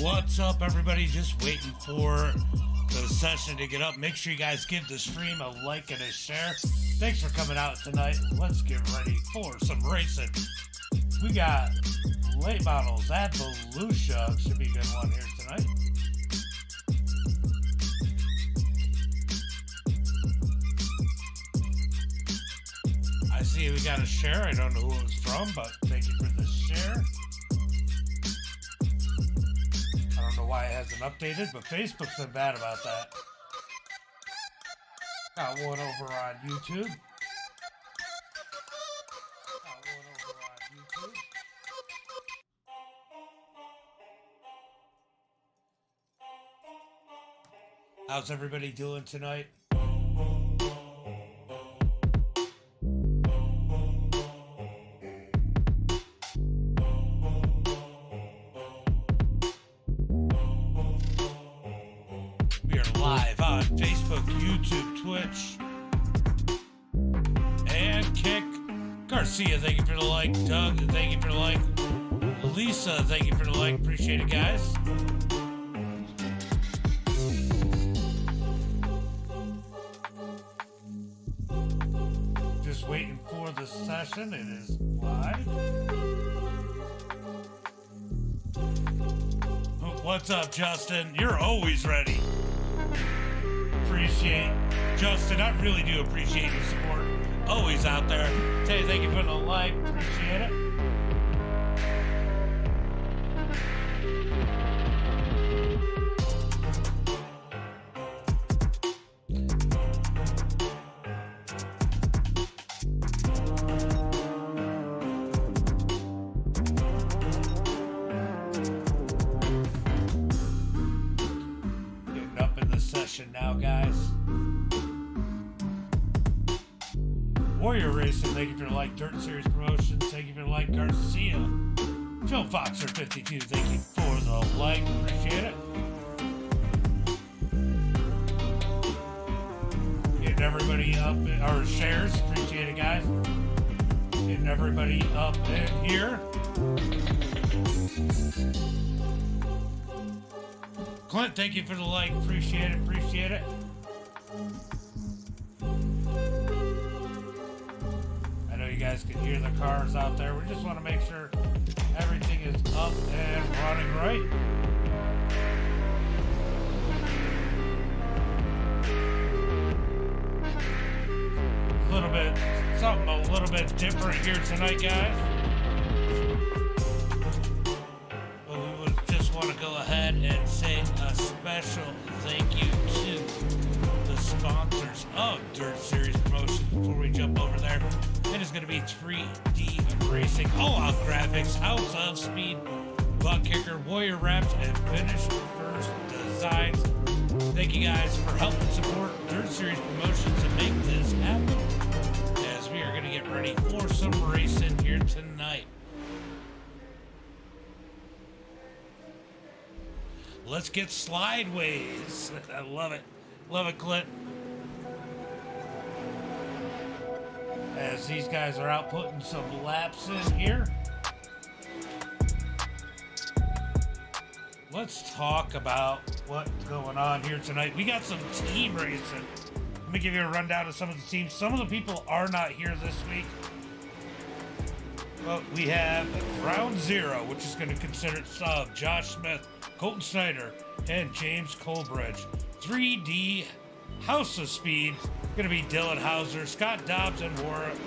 What's up, everybody? Just waiting for the session to get up. Make sure you guys give the stream a like and a share. Thanks for coming out tonight. Let's get ready for some racing. We got late models at Volusia. Should be a good one here tonight. I see we got a share. I don't know who it was from, but thank you for the share. I don't know why it hasn't updated, but Facebook's been bad about that. Got one over on YouTube. How's everybody doing tonight? Facebook, YouTube, Twitch, and Kick. Garcia, thank you for the like. Doug, thank you for the like. Lisa, thank you for the like. Appreciate it, guys. Just waiting for the session. It is live. What's up, Justin? You're always ready. Appreciate Justin. I really do appreciate your support. Always out there. Tay, thank you for the like. Appreciate it. Getting up in the session now, guys. Warrior Racing, thank you for the like. Dirt Series Promotions, thank you for the like. Garcia. Joe Foxer 52, thank you for the like. Appreciate it. Getting everybody up, or shares. Appreciate it, guys. Getting everybody up in here. Clint, thank you for the like. Appreciate it. Appreciate it. You guys can hear the cars out there. We just want to make sure everything is up and running right. Something a little bit different here tonight, guys. But we would just want to go ahead and say a special thank you to the sponsors of Dirt Series Promotions before we jump over there. It is going to be 3D Racing, All Out Graphics, House of Speed, Butt Kicker, Warrior Wraps, and Finish First Designs. Thank you guys for helping support Dirt Series Promotions and make this happen, as we are going to get ready for some racing here tonight. Let's get slideways. I love it. Love it, Clint. As these guys are out putting some laps in here. Let's talk about what's going on here tonight. We got some team racing. Let me give you a rundown of some of the teams. Some of the people are not here this week. Well, we have round 0, which is going to consider of Josh Smith, Colton Snyder, and James Colbridge. 3D House of Speed, going to be Dylan Hauser, Scott Dobbs, and Warren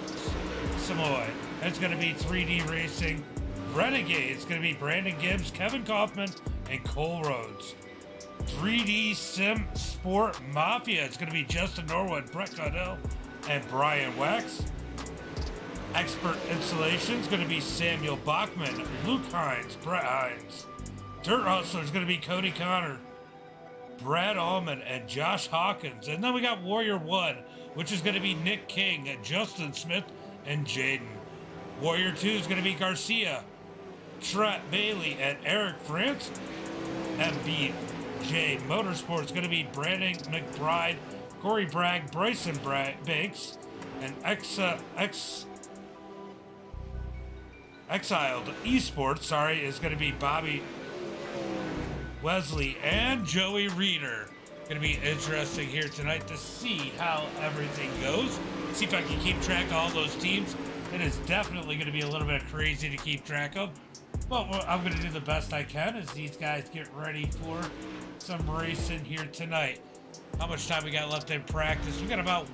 Samoy. And it's going to be 3D Racing Renegade. It's going to be Brandon Gibbs, Kevin Kaufman, and Cole Rhodes. 3D Sim Sport Mafia. It's going to be Justin Norwood, Brett Caudell, and Brian Wax. Expert Installation is going to be Samuel Bachman, Luke Hines, Brett Hines. Dirt Hustler is going to be Cody Connor, Brad Allman, and Josh Hawkins. And then we got Warrior 1, which is going to be Nick King, Justin Smith, and Jaden. Warrior 2 is going to be Garcia, Trent Bailey, and Eric France. MBJ Motorsports is going to be Brandon McBride, Corey Bragg, Bryson Banks, and Exiled Esports, is going to be Bobby Wesley and Joey Reeder. Going to be interesting here tonight to see how everything goes. See if I can keep track of all those teams. It is definitely going to be a little bit crazy to keep track of. But I'm going to do the best I can as these guys get ready for some racing here tonight. How much time we got left in practice? We got about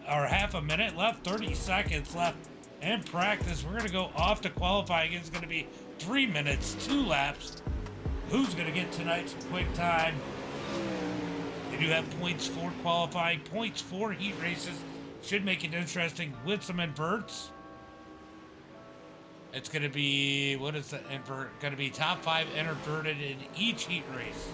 half a minute left, 30 seconds left in practice. We're going to go off to qualifying. It's going to be 3 minutes, 2 laps. Who's going to get tonight's quick time? They do have points for qualifying, points for heat races. Should make it interesting with some inverts. It's going to be, what is the invert? Going to be top 5 inverted in each heat race.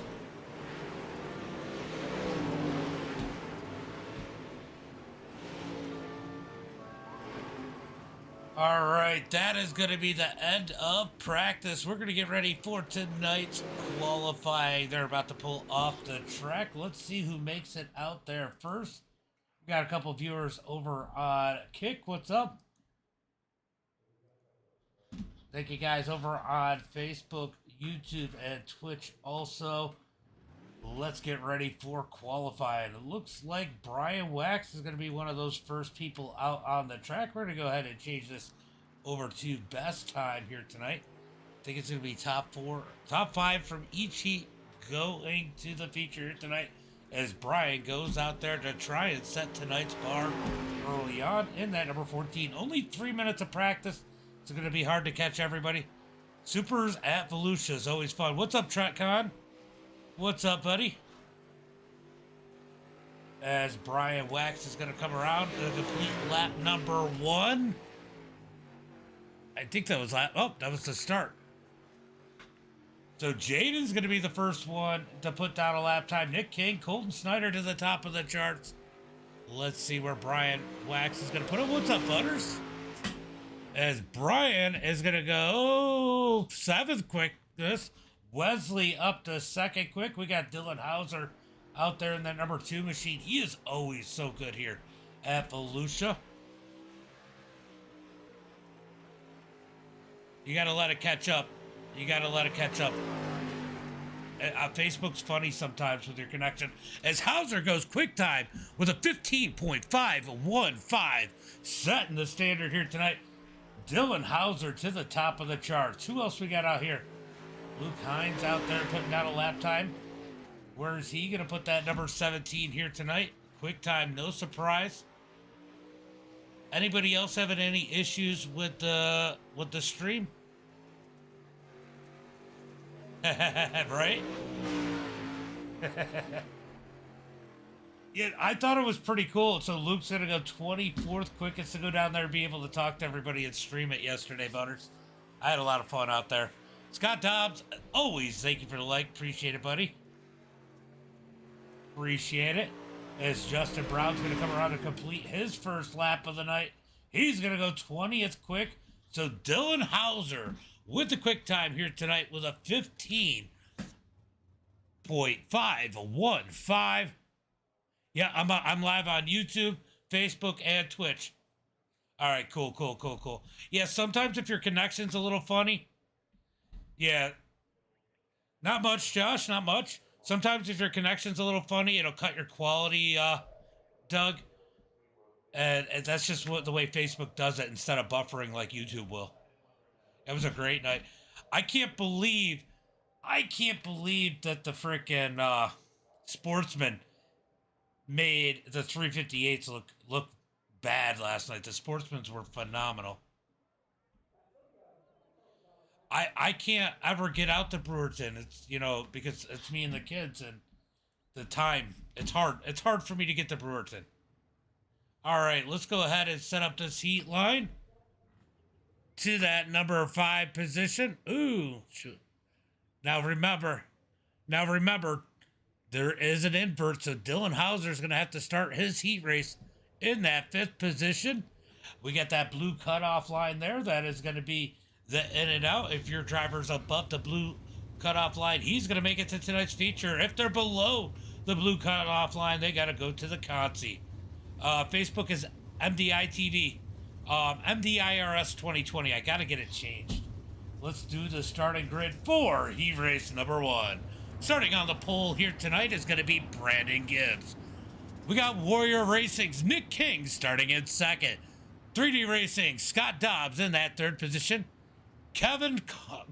All right, that is going to be the end of practice. We're going to get ready for tonight's qualifying. They're about to pull off the track. Let's see who makes it out there first. We got a couple viewers over on Kick. What's up? Thank you guys over on Facebook, YouTube, and Twitch also. Let's get ready for qualifying. It looks like Brian Wax is going to be one of those first people out on the track. We're going to go ahead and change this over to best time here tonight. I think it's going to be top 5 from each heat going to the feature here tonight as Brian goes out there to try and set tonight's bar early on in that number 14. Only 3 minutes of practice. It's going to be hard to catch everybody. Supers at Volusia is always fun. What's up, Trent Con? What's up, buddy? As Brian Wax is going to come around to complete lap number 1. I think that was that was the start. So Jaden's going to be the first one to put down a lap time. Nick King, Colton Snyder to the top of the charts. Let's see where Brian Wax is going to put it. What's up, Butters? As Brian is going to go 7th quickness. Wesley up to 2nd quick. We got Dylan Hauser out there in that number 2 machine. He is always so good here at Volusia. You got to let it catch up. You got to let it catch up. Facebook's funny sometimes with your connection. As Hauser goes quick time with a 15.515, setting the standard here tonight. Dylan Hauser to the top of the charts. Who else we got out here? Luke Hines out there putting down a lap time. Where is he going to put that number 17 here tonight? Quick time, no surprise. Anybody else having any issues with the stream? Right? Yeah, I thought it was pretty cool. So Luke's going to go 24th quickest to go down there and be able to talk to everybody and stream it yesterday, Butters. I had a lot of fun out there. Scott Dobbs, always thank you for the like. Appreciate it, buddy. Appreciate it. As Justin Brown's going to come around to complete his first lap of the night. He's going to go 20th quick. So Dylan Hauser with the quick time here tonight with a 15.515. Yeah, I'm live on YouTube, Facebook, and Twitch. All right, cool. Yeah, sometimes if your connection's a little funny, yeah, not much, Josh, not much. Sometimes if your connection's a little funny, it'll cut your quality, Doug. And that's just the way Facebook does it instead of buffering like YouTube will. It was a great night. I can't believe, I can't believe that the freaking sportsman made the 358s look bad last night. The sportsmans were phenomenal. I can't ever get out to Brewerton. It's because it's me and the kids and the time. It's hard. It's hard for me to get to Brewerton. All right, let's go ahead and set up this heat line to that number 5 position. Ooh, shoot. Now remember, there is an invert, so Dylan Hauser is going to have to start his heat race in that 5th position. We got that blue cutoff line there. That is going to be the in and out. If your driver's above the blue cutoff line, he's going to make it to tonight's feature. If they're below the blue cutoff line, they got to go to the Consi. Facebook is MDiTV. MDIRS 2020. I got to get it changed. Let's do the starting grid for heat race number 1. Starting on the pole here tonight is going to be Brandon Gibbs. We got Warrior Racing's Nick King starting in 2nd. 3D Racing, Scott Dobbs in that 3rd position. Kevin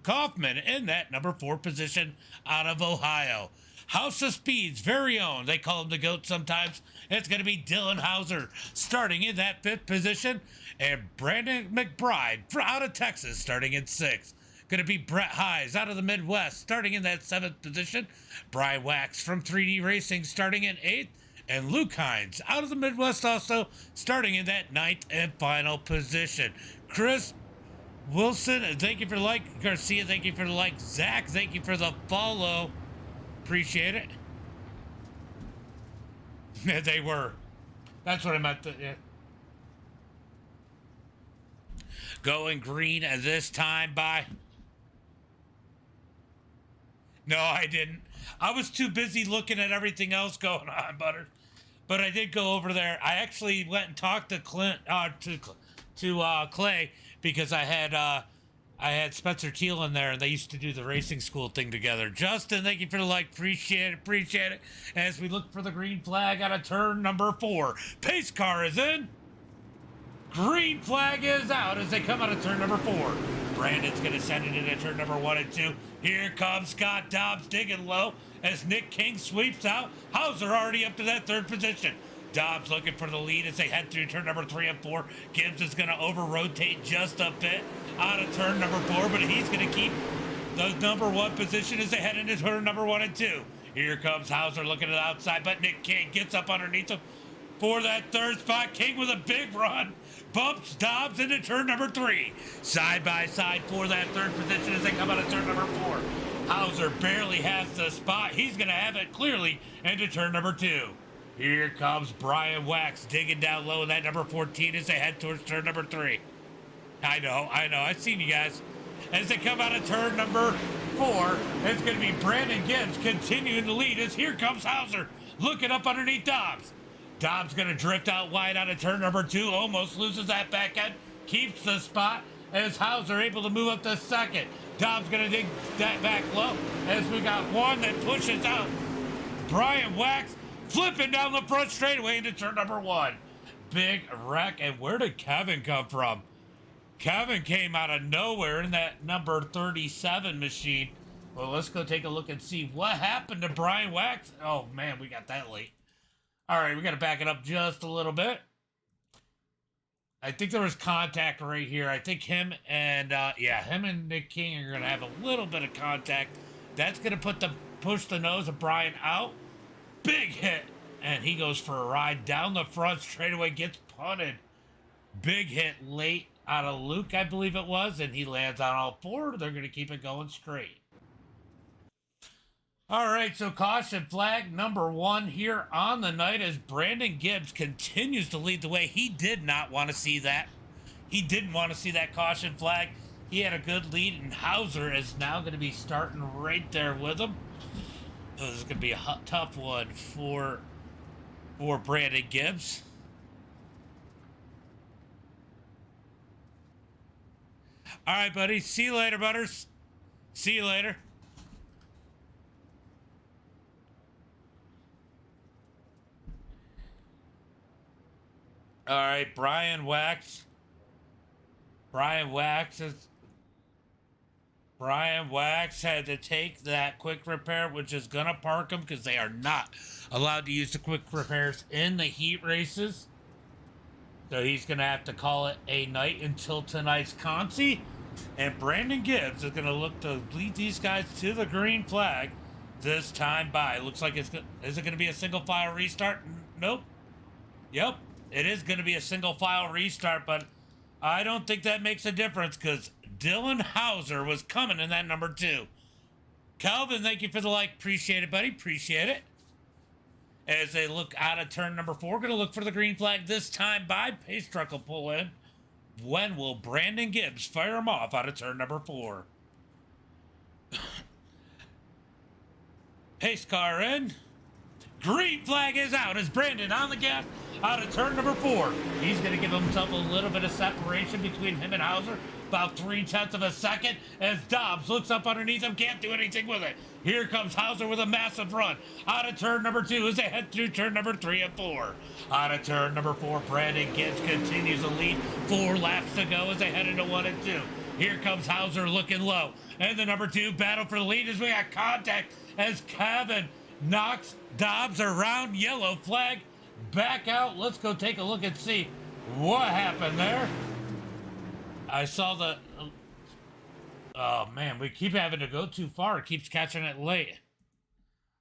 Kaufman in that number 4 position out of Ohio. House of Speed's very own, they call him the GOAT sometimes. It's going to be Dylan Hauser starting in that 5th position. And Brandon McBride out of Texas starting in 6th. Going to be Brett Hayes out of the Midwest starting in that 7th position. Brian Wax from 3D Racing starting in 8th. And Luke Hines out of the Midwest also starting in that 9th and final position. Chris Wilson, thank you for the like. Garcia, thank you for the like. Zach, thank you for the follow. Appreciate it. They were. That's what I meant to, yeah. Going green at this time by... No, I didn't. I was too busy looking at everything else going on, Butter. But I did go over there. I actually went and talked to Clay because I had Spencer Teal in there, and they used to do the racing school thing together. Justin, thank you for the like. Appreciate it. As we look for the green flag out of turn number 4. Pace car is in. Green flag is out as they come out of turn number 4. Brandon's going to send it into turn number 1 and 2. Here comes Scott Dobbs digging low as Nick King sweeps out. Hauser already up to that 3rd position. Dobbs looking for the lead as they head through turn number 3 and 4. Gibbs is going to over-rotate just a bit out of turn number 4, but he's going to keep the number 1 position as they head into turn number 1 and 2. Here comes Hauser looking to the outside, but Nick King gets up underneath him for that 3rd spot. King with a big run. Bumps Dobbs into turn number 3. Side by side for that 3rd position as they come out of turn number 4. Hauser barely has the spot. He's going to have it clearly into turn number 2. Here comes Brian Wax digging down low in that number 14 as they head towards turn number 3. I know. I've seen you guys. As they come out of turn number 4, it's going to be Brandon Gibbs continuing to lead as here comes Hauser looking up underneath Dobbs. Dobbs going to drift out wide out of turn number 2, almost loses that back end, keeps the spot as Hauser able to move up to 2nd. Dobbs going to dig that back low as we got one that pushes out. Brian Wax flipping down the front straightaway into turn number 1. Big wreck, and where did Kevin come from? Kevin came out of nowhere in that number 37 machine. Well, let's go take a look and see what happened to Brian Wax. Oh, man, we got that late. All right, we got to back it up just a little bit. I think there was contact right here. I think him and Nick King are going to have a little bit of contact. That's going to push the nose of Brian out. Big hit, and he goes for a ride down the front straightaway, gets punted. Big hit late out of Luke, I believe it was, and he lands on all 4. They're going to keep it going straight. All right, so caution flag number 1 here on the night as Brandon Gibbs continues to lead the way. He did not want to see that. He didn't want to see that caution flag. He had a good lead, and Hauser is now going to be starting right there with him. This is going to be a tough one for Brandon Gibbs. All right, buddy. See you later, Butters. See you later. All right, Brian Wax. Brian Wax is Brian Wax had to take that quick repair, which is going to park him because they are not allowed to use the quick repairs in the heat races. So he's going to have to call it a night until tonight's Consi. And Brandon Gibbs is going to look to lead these guys to the green flag this time by. Looks like is it going to be a single file restart? Nope. Yep, it is going to be a single file restart, but I don't think that makes a difference because Dylan Hauser was coming in that number 2. Calvin, thank you for the like. Appreciate it, buddy. Appreciate it. As they look out of turn number 4, going to look for the green flag this time by. Pace truck will pull in. When will Brandon Gibbs fire him off out of turn number 4? Pace car in. Green flag is out as Brandon on the gas out of turn number 4. He's going to give himself a little bit of separation between him and Hauser. About 0.3 of a second as Dobbs looks up underneath him, can't do anything with it. Here comes Hauser with a massive run out of turn number 2 as they head through turn number 3 and 4. Out of turn number 4, Brandon Gibbs continues to lead. 4 laps to go as they head into 1 and 2. Here comes Hauser looking low. And the number 2 battle for the lead as we got contact as Kevin knocks Dobbs around. Yellow flag back out. Let's go take a look and see what happened there. I saw the... Oh, man, we keep having to go too far. It keeps catching it late.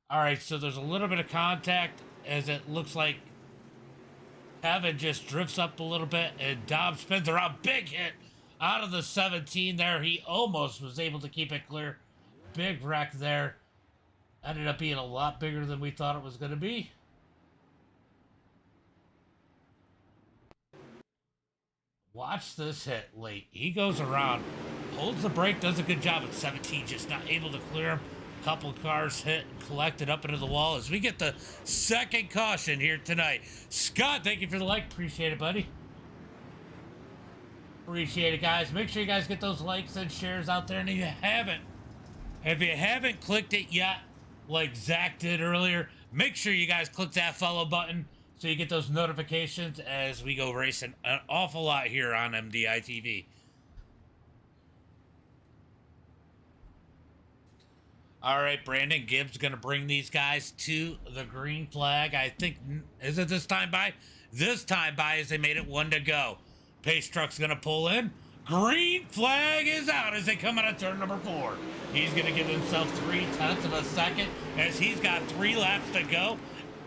All right, so there's a little bit of contact as it looks like Kevin just drifts up a little bit and Dobbs spins around. Big hit out of the 17 there. He almost was able to keep it clear. Big wreck there. Ended up being a lot bigger than we thought it was going to be. Watch this hit late. He goes around, holds the brake, does a good job at 17, just not able to clear him. Couple cars hit and collected up into the wall as we get the second caution here tonight. Scott, thank you for the like. Appreciate it, buddy. Appreciate it, guys. Make sure you guys get those likes and shares out there. And if you haven't clicked it yet, like Zach did earlier, make sure you guys click that follow button so you get those notifications as we go racing an awful lot here on MDiTV. All right, Brandon Gibbs going to bring these guys to the green flag. I think, is it this time by? This time by as they made it 1 to go. Pace truck's going to pull in. Green flag is out as they come out of turn number 4. He's going to give himself 0.3 of a second as he's got 3 laps to go.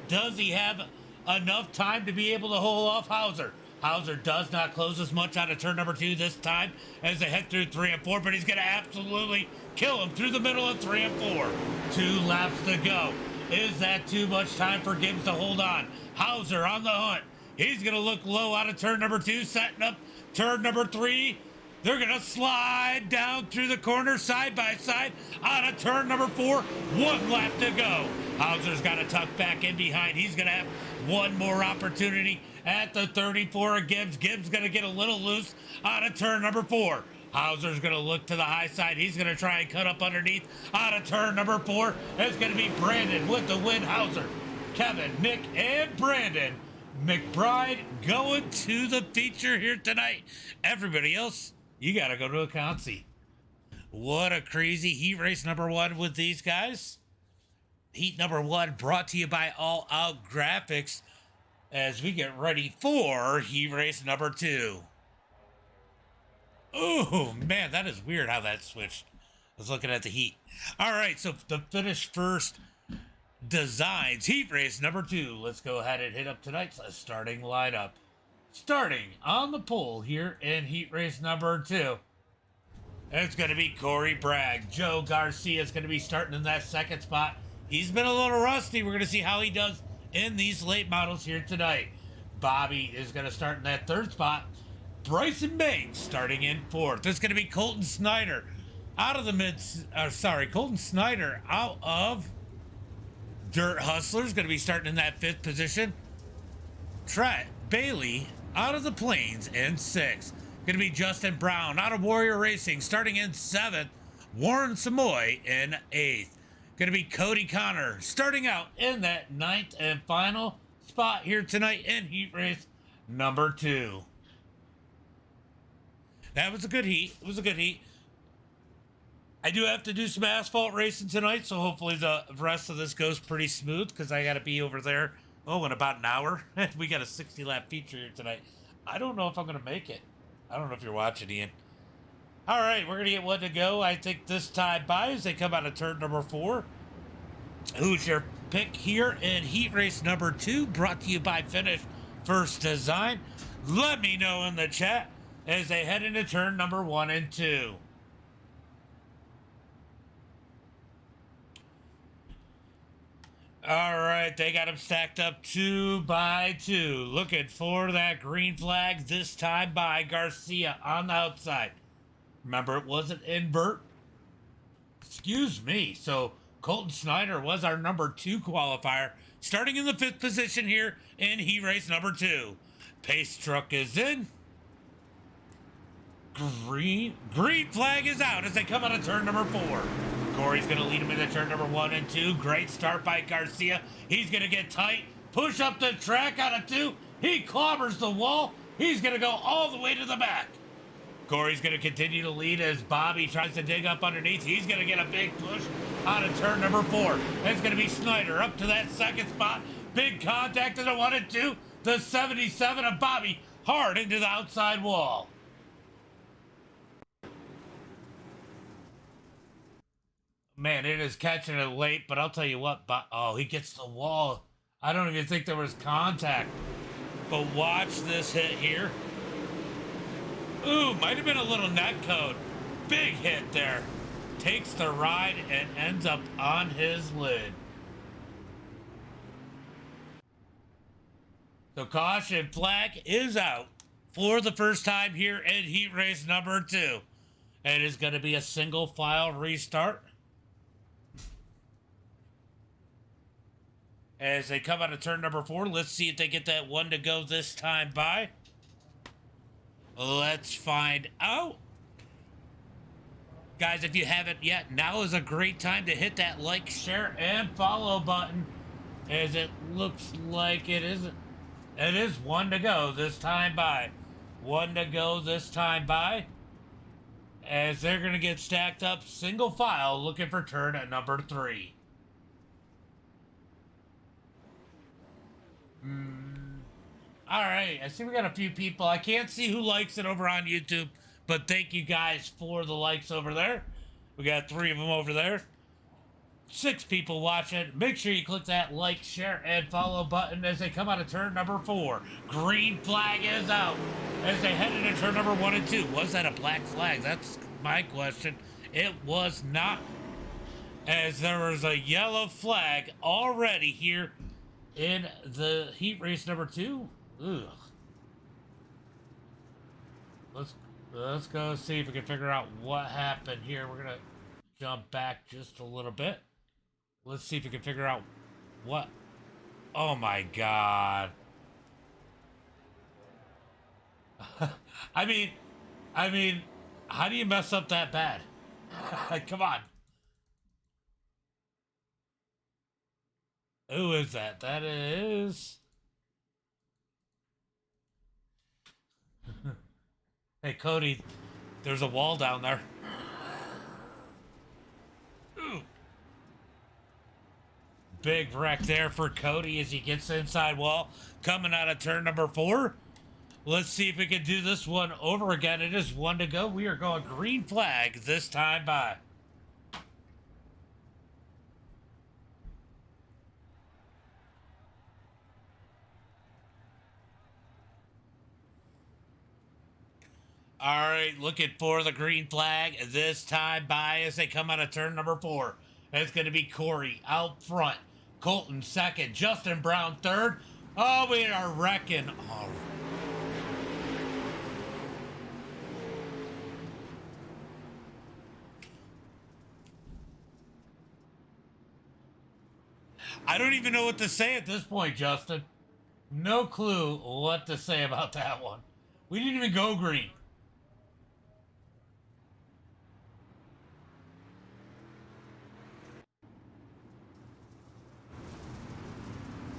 Does he have enough time to be able to hold off Hauser? Hauser does not close as much out of turn number 2 this time as they head through 3 and 4, but he's going to absolutely kill him through the middle of 3 and 4. 2 laps to go. Is that too much time for Gibbs to hold on? Hauser on the hunt. He's going to look low out of turn number 2, setting up turn number 3. They're going to slide down through the corner side by side out of turn number 4. 1 lap to go. Hauser's got to tuck back in behind. He's going to have one more opportunity at the 34 of Gibbs. Gibbs going to get a little loose out of turn number 4. Hauser's going to look to the high side. He's going to try and cut up underneath out of turn number 4. It's going to be Brandon with the win. Hauser, Kevin, Nick, and Brandon McBride going to the feature here tonight. Everybody else, you got to go to a Consi. What a crazy heat race number 1 with these guys. Heat number 1 brought to you by All Out Graphics as we get ready for heat race number 2. Oh, man, that is weird how that switched. I was looking at the heat. All right, so the finish first designs heat race number 2. Let's go ahead and hit up tonight's starting lineup. Starting on the pole here in heat race number 2. It's going to be Corey Bragg. Joe Garcia is going to be starting in that second spot. He's been a little rusty. We're going to see how he does in these late models here tonight. Bobby is going to start in that third spot. Bryson Banks starting in 4th. It's going to be Colton Snyder out of the Colton Snyder out of Dirt Hustlers, going to be starting in that 5th position. Trent Bailey out of the Plains in 6th. Going to be Justin Brown out of Warrior Racing starting in 7th. Warren Samoy in 8th. Going to be Cody Connor starting out in that 9th and final spot here tonight in heat race number 2. That was a good heat. It was a good heat. I do have to do some asphalt racing tonight, so hopefully the rest of this goes pretty smooth because I got to be over there, in about an hour. We got a 60 lap feature here tonight. I don't know if I'm going to make it. I don't know if you're watching, Ian. All right, we're going to get one to go. I think this time by as they come out of turn number 4. Who's your pick here in heat race number 2, brought to you by Finish First Design? Let me know in the chat as they head into turn number 1 and 2. All right, they got them stacked up 2 by 2. Looking for that green flag this time by Garcia on the outside. Remember, it was an invert. Excuse me. So Colton Snyder was our number 2 qualifier, starting in the 5th position here in heat race number 2. Pace truck is in. Green flag is out as they come out of turn number 4. Corey's going to lead him into turn number 1 and 2. Great start by Garcia. He's going to get tight. Push up the track out of 2. He clobbers the wall. He's going to go all the way to the back. Corey's going to continue to lead as Bobby tries to dig up underneath. He's going to get a big push out of turn number 4. It's going to be Snyder up to that 2nd spot. Big contact in the 1 and 2. The 77 of Bobby hard into the outside wall. Man, it is catching it late, but I'll tell you what. Oh, he gets the wall. I don't even think there was contact. But watch this hit here. Ooh, might have been a little net code. Big hit there. Takes the ride and ends up on his lid. So caution flag is out for the first time here in heat race number 2. It is going to be a single file restart. As they come out of turn number 4, let's see if they get that one to go this time by. Let's find out. Guys, if you haven't yet, now is a great time to hit that like, share, and follow button. As it looks like it is one to go this time by. One to go this time by. As they're going to get stacked up single file looking for turn at number 3. All right, I see we got a few people. I can't see who likes it over on YouTube, but thank you guys for the likes over there. We got 3 of them over there. 6 people watching. Make sure you click that like, share, and follow button as they come out of turn number 4. Green flag is out as they head into turn number 1 and 2. Was that a black flag? That's my question. It was not, as there was a yellow flag already here in the heat race number 2. Ugh. Let's go see if we can figure out what happened here. We're gonna jump back just a little bit. Let's see if we can figure out what. Oh my God. I mean, how do you mess up that bad? Come on. Who is that? That is... Hey, Cody, there's a wall down there. Ooh. Big wreck there for Cody as he gets the inside wall. Coming out of turn number 4. Let's see if we can do this one over again. It is 1 to go. We are going green flag this time by. All right, looking for the green flag this time by as they come out of turn number 4. It's going to be Corey out front. Colton 2nd. Justin Brown 3rd. Oh, we are wrecking. Oh. I don't even know what to say at this point, Justin. No clue what to say about that one. We didn't even go green.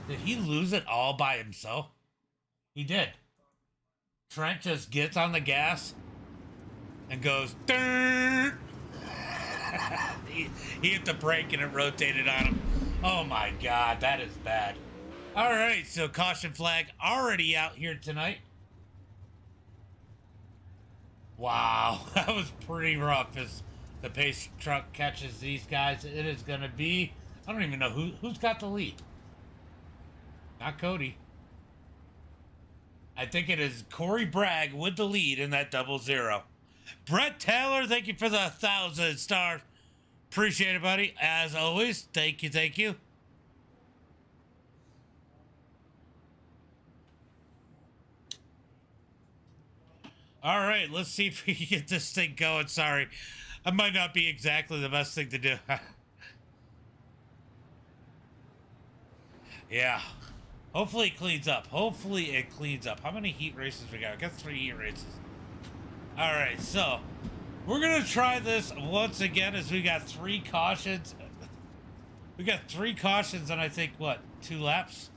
Did he lose it all by himself? He did. Trent just gets on the gas and goes, "Durr." he hit the brake and it rotated on him. Oh my God, that is bad. All right, so caution flag already out here tonight. Wow, that was pretty rough as the pace truck catches these guys. It is going to be, I don't even know who's got the lead. Not Cody. I think it is Corey Bragg with the lead in that 00. Brett Taylor, thank you for the 1,000 stars. Appreciate it, buddy. As always, thank you, thank you. All right, let's see if we can get this thing going. Sorry, I might not be exactly the best thing to do. Yeah. Hopefully it cleans up. Hopefully it cleans up. How many heat races we got? I got 3 heat races. All right, so we're going to try this once again as we got 3 cautions. We got 3 cautions and I think, what, 2 laps?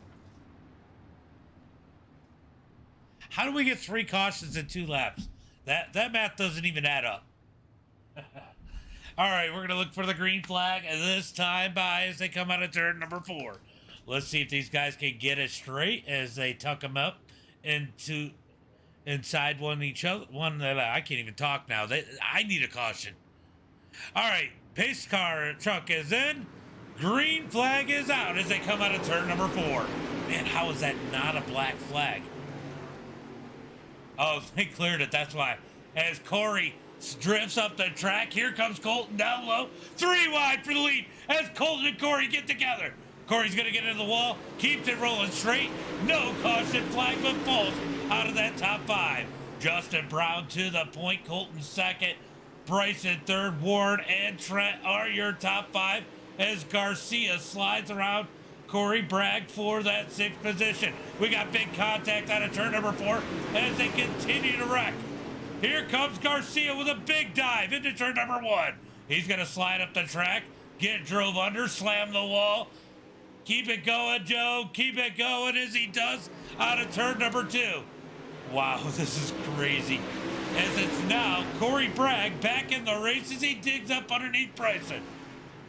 How do we get 3 cautions in 2 laps? That math doesn't even add up. All right, we're going to look for the green flag, and this time by as they come out of turn number 4. Let's see if these guys can get it straight as they tuck them up into inside each other. One that I can't even talk now. I need a caution. All right, pace car truck is in. Green flag is out as they come out of turn number 4. Man, how is that not a black flag? Oh, they cleared it. That's why. As Corey drifts up the track, here comes Colton down low. 3 wide for the lead as Colton and Corey get together. Corey's going to get into the wall, keeps it rolling straight. No caution flag, but falls out of that top 5. Justin Brown to the point. Colton second. Bryson third. Ward and Trent are your top 5 as Garcia slides around Corey Bragg for that 6th position. We got big contact out of turn number 4 as they continue to wreck. Here comes Garcia with a big dive into turn number 1. He's going to slide up the track, get drove under, slam the wall. Keep it going, Joe. Keep it going as he does out of turn number 2. Wow, this is crazy. As it's now Corey Bragg back in the race as he digs up underneath Bryson.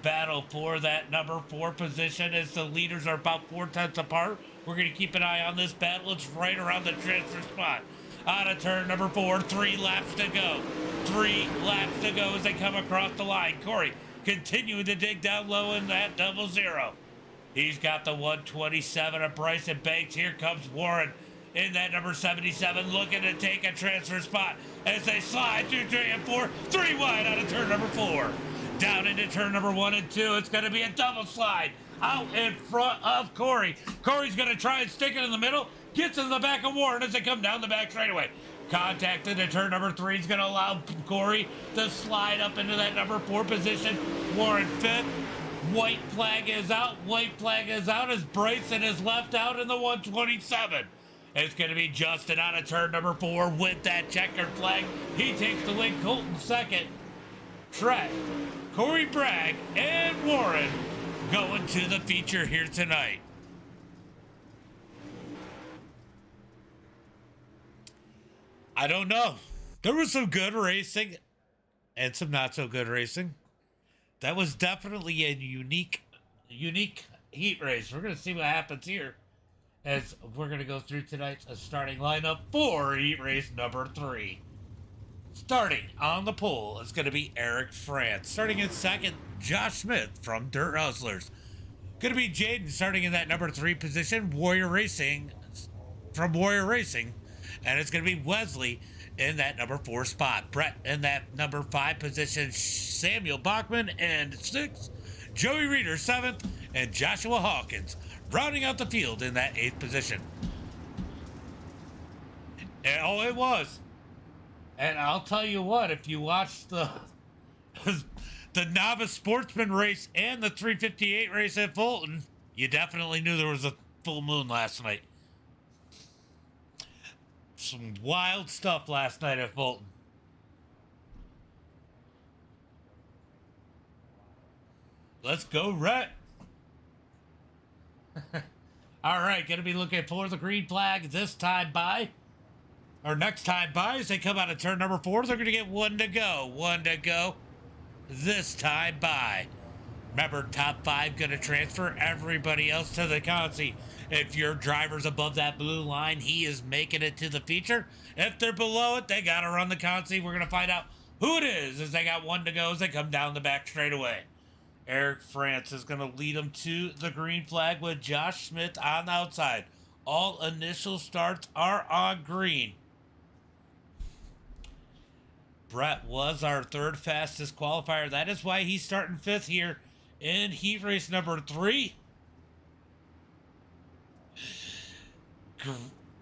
Battle for that number 4 position as the leaders are about 4 tenths apart. We're going to keep an eye on this battle. It's right around the transfer spot. Out of turn number 4, 3 laps to go. 3 laps to go as they come across the line. Corey continuing to dig down low in that 00. He's got the 127 of Bryson Banks. Here comes Warren in that number 77 looking to take a transfer spot as they slide through 3 and 4. 3 wide out of turn number 4. Down into turn number 1 and 2. It's going to be a double slide out in front of Corey. Corey's going to try and stick it in the middle. Gets in the back of Warren as they come down the back straightaway. Contact into turn number 3 is going to allow Corey to slide up into that number 4 position. Warren 5th. White flag is out. White flag is out as Bryson is left out in the 127. It's going to be Justin out of turn number 4 with that checkered flag. He takes the lead. Colton second. Trent, Corey Bragg, and Warren going to the feature here tonight. I don't know. There was some good racing and some not so good racing. That was definitely a unique heat race. We're going to see what happens here as we're going to go through tonight's starting lineup for heat race number 3. Starting on the pole is going to be Eric France. Starting in second, Josh Smith from Dirt Hustlers. Going to be Jaden starting in that number 3 position, Warrior Racing from Warrior Racing. And it's going to be Wesley in that number 4 spot. Brett in that number 5 position, Samuel Bachman, and 6, Joey Reeder 7th, and Joshua Hawkins rounding out the field in that 8th position. And, oh, it was. And I'll tell you what, if you watched the novice sportsman race and the 358 race at Fulton, you definitely knew there was a full moon last night. Some wild stuff last night at Fulton. Let's go, Rhett. All right, going to be looking for the green flag this time by, or next time by, as they come out of turn number 4. They're going to get 1 to go. 1 to go. this time by. Remember, top 5 going to transfer everybody else to the consi. If your driver's above that blue line, he is making it to the feature. If they're below it, they got to run the consi. We're going to find out who it is as they got 1 to go as they come down the back straightaway. Eric France is going to lead them to the green flag with Josh Smith on the outside. All initial starts are on green. Brett was our 3rd fastest qualifier. That is why he's starting 5th here in heat race number 3.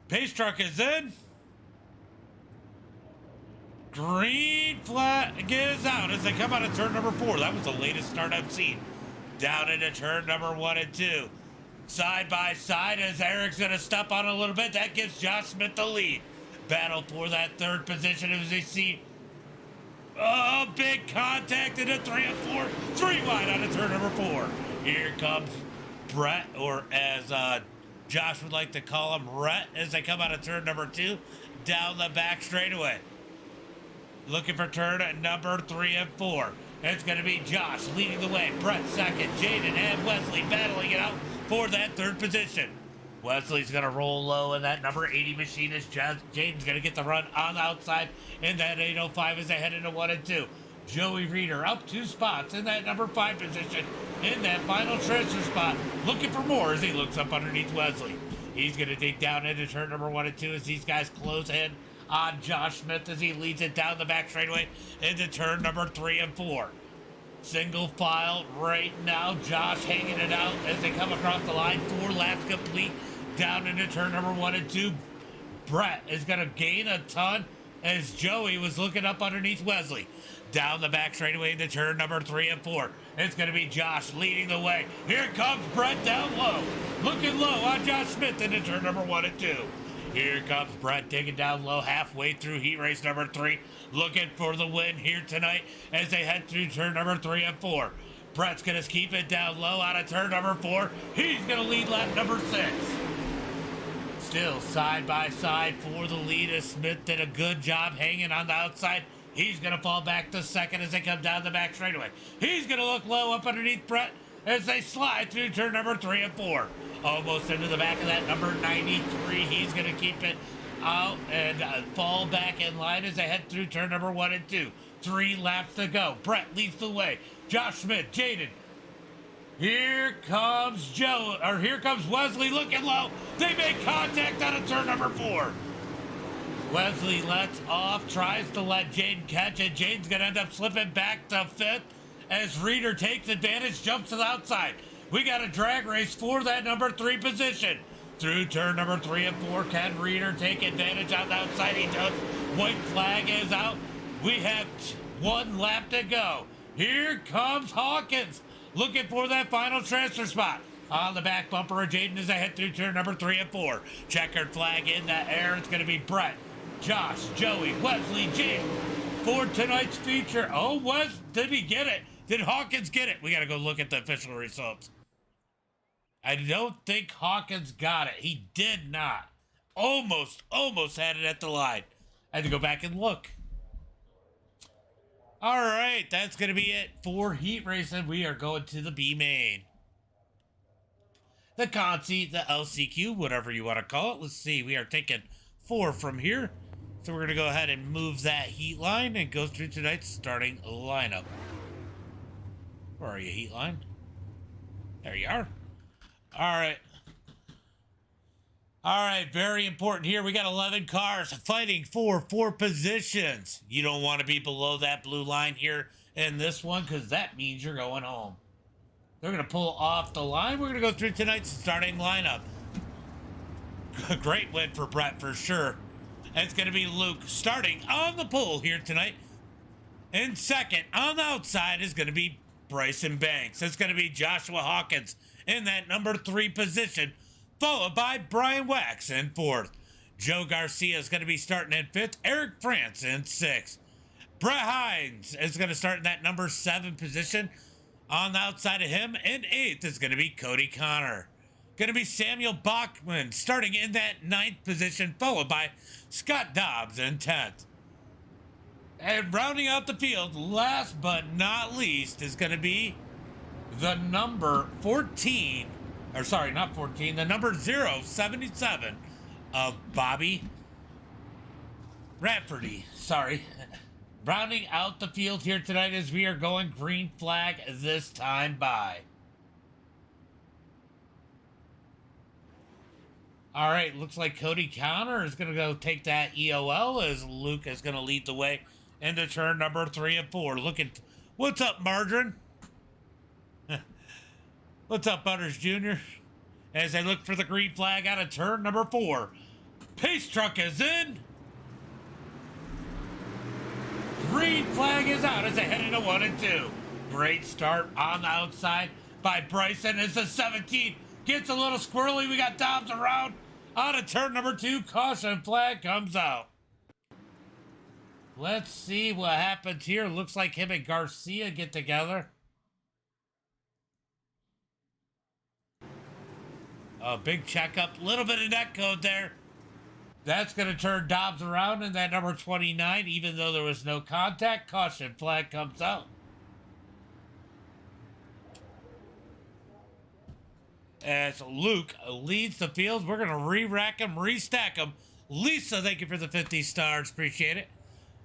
Pace truck is in. Green flag is out as they come out of turn number 4. That was the latest start I've seen. Down into turn number 1 and 2. Side by side as Eric's going to step on a little bit. That gives Josh Smith the lead. Battle for that 3rd position as they see big contact into 3 and 4. 3 wide on to turn number 4. Here comes Brett, or as Josh would like to call him, Rhett, as they come out of turn number 2 down the back straightaway. Looking for turn number 3 and 4. It's going to be Josh leading the way. Brett second. Jaden and Wesley battling it out for that 3rd position. Wesley's going to roll low in that number 80 machine as Jaden's going to get the run on the outside in that 805 as they head into 1 and 2. Joey Reeder up 2 spots in that number 5 position in that final transfer spot. Looking for more as he looks up underneath Wesley. He's going to dig down into turn number 1 and 2 as these guys close in on Josh Smith as he leads it down the back straightaway into turn number 3 and 4. Single file right now. Josh hanging it out as they come across the line. 4 laps complete down into turn number 1 and 2. Brett is going to gain a ton as Joey was looking up underneath Wesley. Down the back straightaway into turn number 3 and 4. It's going to be Josh leading the way. Here comes Brett down low. Looking low on Josh Smith into turn number 1 and 2. Here comes Brett digging down low halfway through heat race number 3. Looking for the win here tonight as they head through turn number 3 and 4. Brett's going to keep it down low out of turn number 4. He's going to lead lap number 6. Still side by side for the lead as Smith did a good job hanging on the outside. He's going to fall back to second as they come down the back straightaway. He's going to look low up underneath Brett as they slide through turn number 3 and 4. Almost into the back of that number 93. He's going to keep it out and fall back in line as they head through turn number 1 and 2. 3 laps to go. Brett leads the way. Josh Smith, Jaden. Here comes here comes Wesley looking low. They make contact out of turn number 4. Wesley lets off, tries to let Jaden catch it. Jaden's going to end up slipping back to 5th as Reeder takes advantage, jumps to the outside. We got a drag race for that number 3 position. Through turn number 3 and 4, can Reeder take advantage on the outside? He does. White flag is out. We have 1 lap to go. Here comes Hawkins looking for that final transfer spot. On the back bumper of Jaden as they head through turn number 3 and 4. Checkered flag in the air. It's going to be Brett, Josh, Joey, Wesley, Jaden for tonight's feature. Oh, did he get it? Did Hawkins get it? We got to go look at the official results. I don't think Hawkins got it. He did not. Almost had it at the line. I had to go back and look. All right, that's going to be it for heat racing. We are going to the B main. The consi, the LCQ, whatever you want to call it. Let's see, we are taking 4 from here. So we're going to go ahead and move that heat line and go through tonight's starting lineup. Where are you, heat line? There you are. All right. All right, very important here. We got 11 cars fighting for 4 positions. You don't want to be below that blue line here in this one because that means you're going home. They're going to pull off the line. We're going to go through tonight's starting lineup. Great win for Brett for sure. And it's going to be Luke starting on the pole here tonight. In second, on the outside, is going to be Bryson Banks. It's going to be Joshua Hawkins in that number 3 position, followed by Brian Wax in 4th. Joe Garcia is going to be starting in 5th. Eric France in 6th. Brett Hines is going to start in that number 7 position. On the outside of him in 8th is going to be Cody Connor. Going to be Samuel Bachman starting in that 9th position, followed by Scott Dobbs in 10th. And rounding out the field, last but not least, is going to be the number 14, or sorry, not 14, the number 077 of Bobby Rafferty. Sorry. Rounding out the field here tonight as we are going green flag this time by. All right, looks like Cody Counter is going to go take that EOL as Luke is going to lead the way into turn number 3 and 4. What's up, Margarine? What's up, Butters Jr.? As they look for the green flag out of turn number 4. Pace truck is in. Green flag is out as they head into 1 and 2. Great start on the outside by Bryson as the 17 gets a little squirrely. We got Dobbs around out of turn number 2. Caution flag comes out. Let's see what happens here. Looks like him and Garcia get together. A big checkup. Little bit of net code there. That's going to turn Dobbs around in that number 29, even though there was no contact. Caution flag comes out. As Luke leads the field, we're going to re-rack him, restack him. Lisa, thank you for the 50 stars. Appreciate it.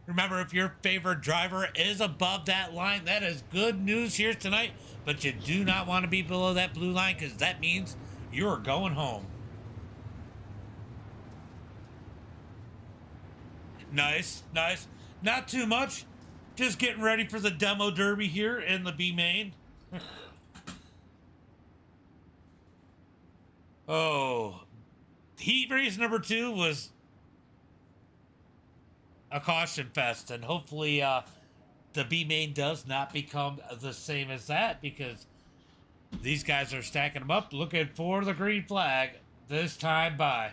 Remember, if your favorite driver is above that line, that is good news here tonight. But you do not want to be below that blue line because that means you're going home. Nice, nice. Not too much. Just getting ready for the demo derby here in the B main. Oh, heat race number 2 was a caution fest, and hopefully the B main does not become the same as that because these guys are stacking them up, looking for the green flag this time by.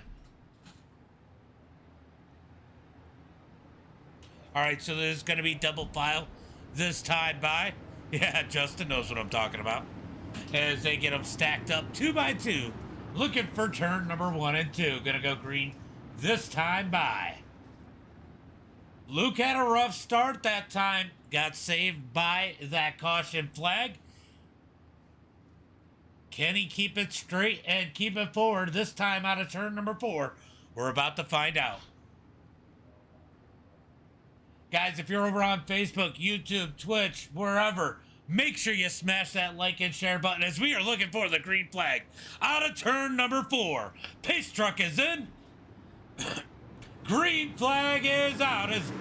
All right, so there's going to be double file this time by. Yeah, Justin knows what I'm talking about. As they get them stacked up 2 by 2, looking for turn number 1 and 2. Going to go green this time by. Luke had a rough start that time. Got saved by that caution flag. Can he keep it straight and keep it forward this time out of turn number 4? We're about to find out. Guys, if you're over on Facebook, YouTube, Twitch, wherever, make sure you smash that like and share button as we are looking for the green flag out of turn number 4. Pace truck is in. Green flag is out as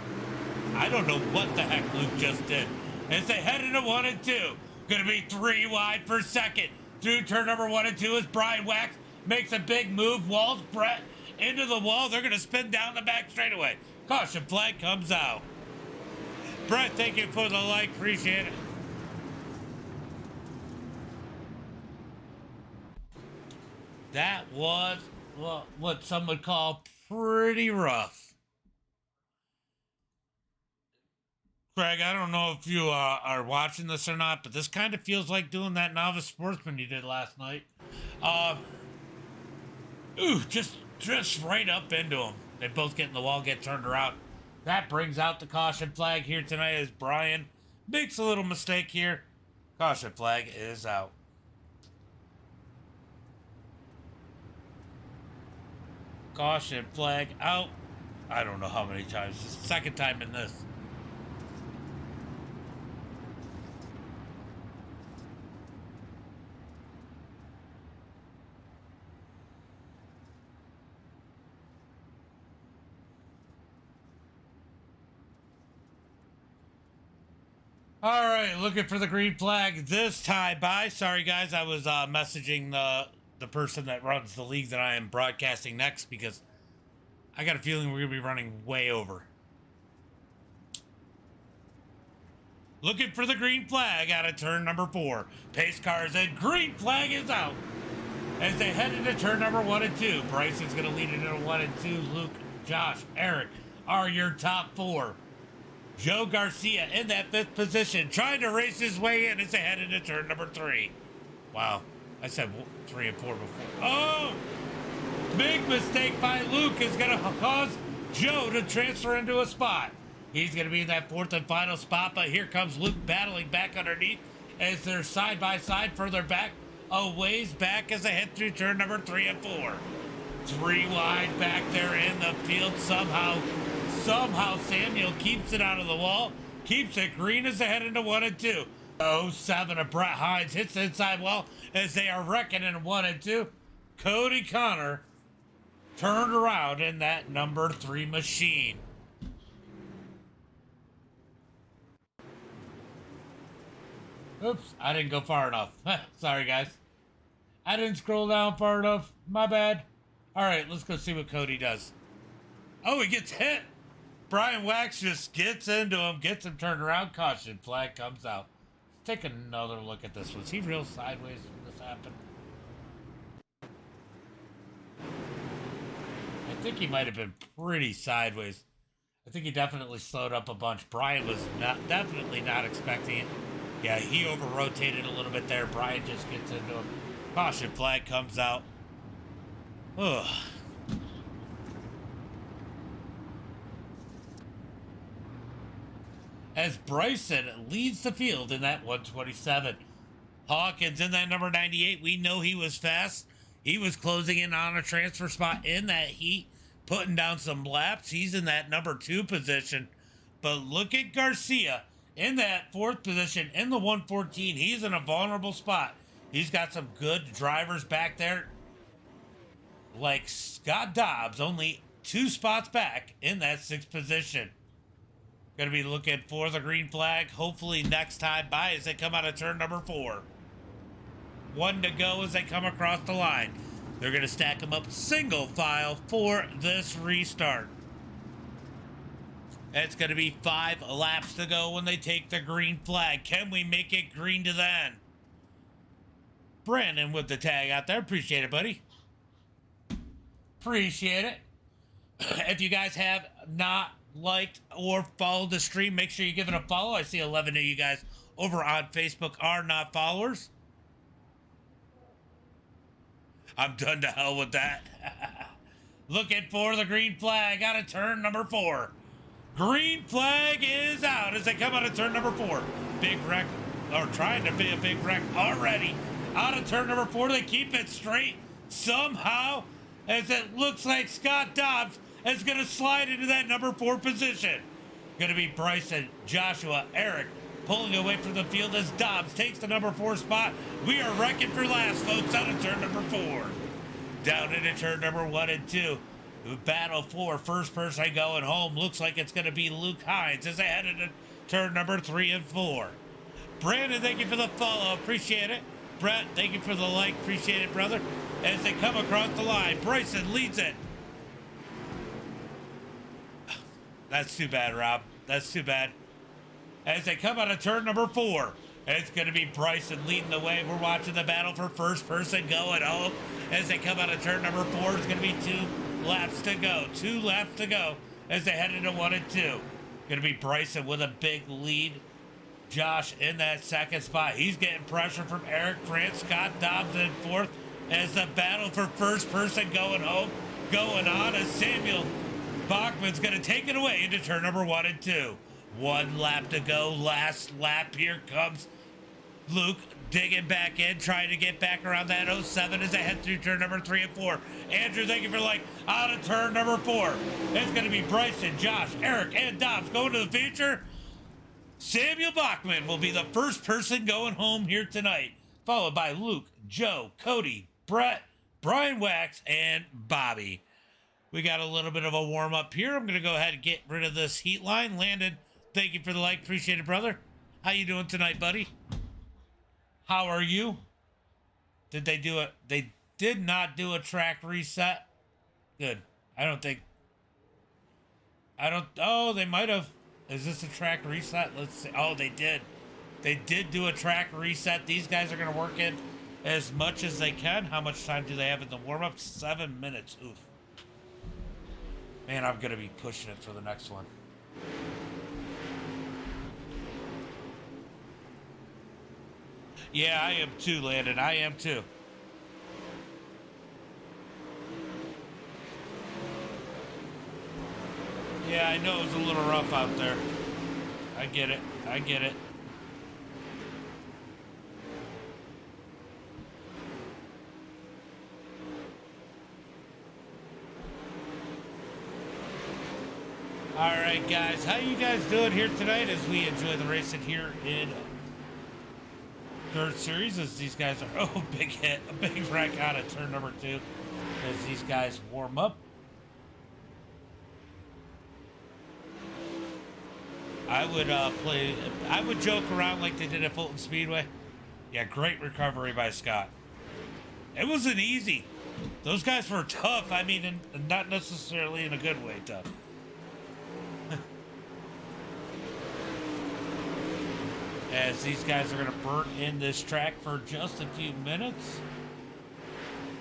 I don't know what the heck Luke just did. As they head into 1 and 2. Gonna be 3 wide for second. Through turn number 1 and 2 as Brian Wax makes a big move. Walls Brett into the wall. They're gonna spin down the back straightaway. Caution flag comes out. Brett, thank you for the like. Appreciate it. That was what some would call pretty rough. Craig, I don't know if you are watching this or not, but this kind of feels like doing that Novice Sportsman you did last night. Just right up into them. They both get in the wall, get turned around. That brings out the caution flag here tonight as Brian makes a little mistake here. Caution flag is out. Caution flag out. I don't know how many times. It's the second time in this. All right, looking for the green flag this time by. Sorry, guys, I was messaging the person that runs the league that I am broadcasting next because I got a feeling we're going to be running way over. Looking for the green flag out of turn number 4. Pace car is in. Green flag is out. As they head into turn number 1 and 2. Bryson's going to lead it into 1 and 2. Luke, Josh, Eric are your top 4. Joe Garcia in that 5th position, trying to race his way in as they head into turn number 3. Wow, I said 3 and 4 before. Oh, big mistake by Luke is going to cause Joe to transfer into a spot. He's going to be in that fourth and final spot, but here comes Luke battling back underneath as they're side by side further back. A ways back as they head through turn number 3 and 4. 3 wide back there in the field. Somehow Samuel keeps it out of the wall. Keeps it green as they head into 1 and 2. 07 of Brett Hines hits the inside wall as they are wrecking in 1 and 2. Cody Connor turned around in that number 3 machine. Oops, I didn't go far enough. Sorry, guys. I didn't scroll down far enough. My bad. All right, let's go see what Cody does. Oh, he gets hit. Brian Wax just gets into him, gets him turned around. Caution flag comes out. Let's take another look at this. Was he real sideways when this happened? I think he might have been pretty sideways. I think he definitely slowed up a bunch. Brian was definitely not expecting it. Yeah, he over-rotated a little bit there. Brian just gets into him. Caution flag comes out. Ugh. As Bryson leads the field in that 127. Hawkins in that number 98. We know he was fast. He was closing in on a transfer spot in that heat, putting down some laps. He's in that number 2 position. But look at Garcia in that 4th position in the 114. He's in a vulnerable spot. He's got some good drivers back there. Like Scott Dobbs, only 2 spots back in that 6th position. Going to be looking for the green flag. Hopefully next time by as they come out of turn number 4. 1 to go as they come across the line. They're going to stack them up single file for this restart. It's going to be 5 laps to go when they take the green flag. Can we make it green to the end? Brandon with the tag out there. Appreciate it, buddy. Appreciate it. If you guys have not liked or followed the stream, make sure you give it a follow. I see 11 of you guys over on Facebook are not followers. I'm done to hell with that. Looking for the green flag out of turn number 4. Green flag is out as they come out of turn number 4. Big wreck, or trying to be a big wreck already. Out of turn number 4, they keep it straight somehow, as it looks like Scott Dobbs is going to slide into that number 4 position. Going to be Bryson, Joshua, Eric pulling away from the field as Dobbs takes the number 4 spot. We are wrecking for last, folks, out of turn number 4. Down into turn number 1 and 2. The battle for first person going home. Looks like it's going to be Luke Hines as they head into turn number 3 and 4. Brandon, thank you for the follow. Appreciate it. Brett, thank you for the like. Appreciate it, brother. As they come across the line, Bryson leads it. That's too bad, Rob. That's too bad. As they come out of turn number 4, it's going to be Bryson leading the way. We're watching the battle for first person going home. As they come out of turn number 4, it's going to be 2 laps to go. 2 laps to go as they head into 1 and 2. Going to be Bryson with a big lead. Josh in that 2nd spot. He's getting pressure from Eric France. Scott Dobbs in 4th as the battle for first person going home going on as Samuel Bachman's going to take it away into turn number 1 and 2. 1 lap to go. Last lap. Here comes Luke digging back in, trying to get back around that 07 as they head through turn number 3 and 4. Andrew, thank you for like out of turn number 4. It's going to be Bryson, Josh, Eric, and Dobbs going to the future. Samuel Bachman will be the first person going home here tonight, followed by Luke, Joe, Cody, Brett, Brian Wax, and Bobby. We got a little bit of a warm-up here. I'm going to go ahead and get rid of this heat line. Landon, thank you for the like. Appreciate it, brother. How you doing tonight, buddy? How are you? Did they do it? They did not do a track reset. Good. Oh, they might have. Is this a track reset? Let's see. Oh, they did. They did do a track reset. These guys are going to work in as much as they can. How much time do they have in the warm-up? 7 minutes. Oof. Man, I'm going to be pushing it for the next one. Yeah, I am too, Landon. I am too. Yeah, I know it was a little rough out there. I get it. I get it. All right, guys. How you guys doing here tonight as we enjoy the racing here in Dirt Series as these guys are, oh, big hit, a big wreck out of turn number 2 as these guys warm up. I would joke around like they did at Volusia Speedway. Yeah, great recovery by Scott. It wasn't easy. Those guys were tough. I mean, not necessarily in a good way tough. As these guys are going to burn in this track for just a few minutes.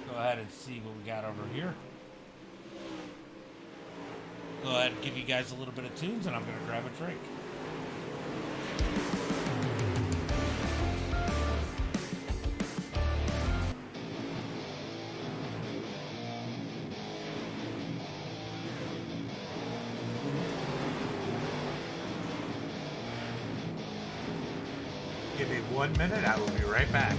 Go ahead and see what we got over here. Go ahead and give you guys a little bit of tunes, and I'm going to grab a drink. Give me 1 minute, I will be right back.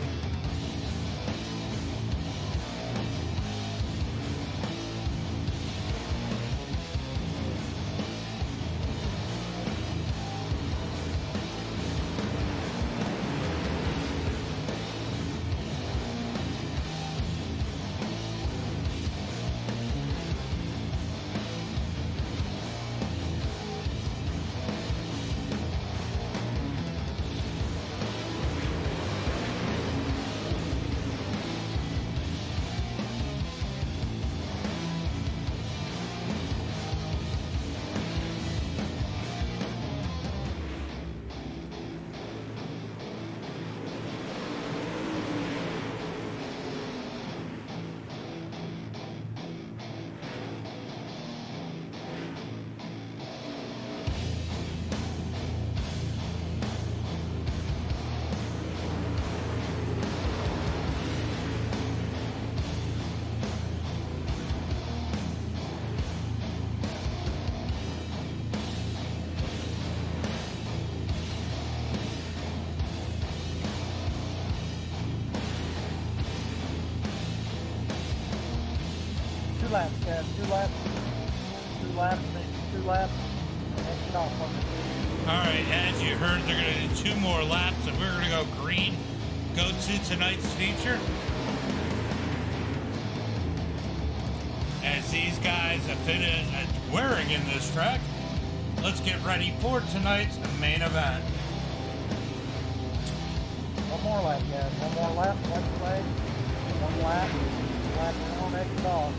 Laps, guys. 2 laps. 2 laps. 2 laps. Next off on it. All right, as you heard, they're going to do 2 more laps, and we're going to go green. Go to tonight's feature. As these guys have finished wearing in this track, let's get ready for tonight's main event. 1 more lap, guys. 1 more lap. 1 flag. 1 lap. Lap on exit off.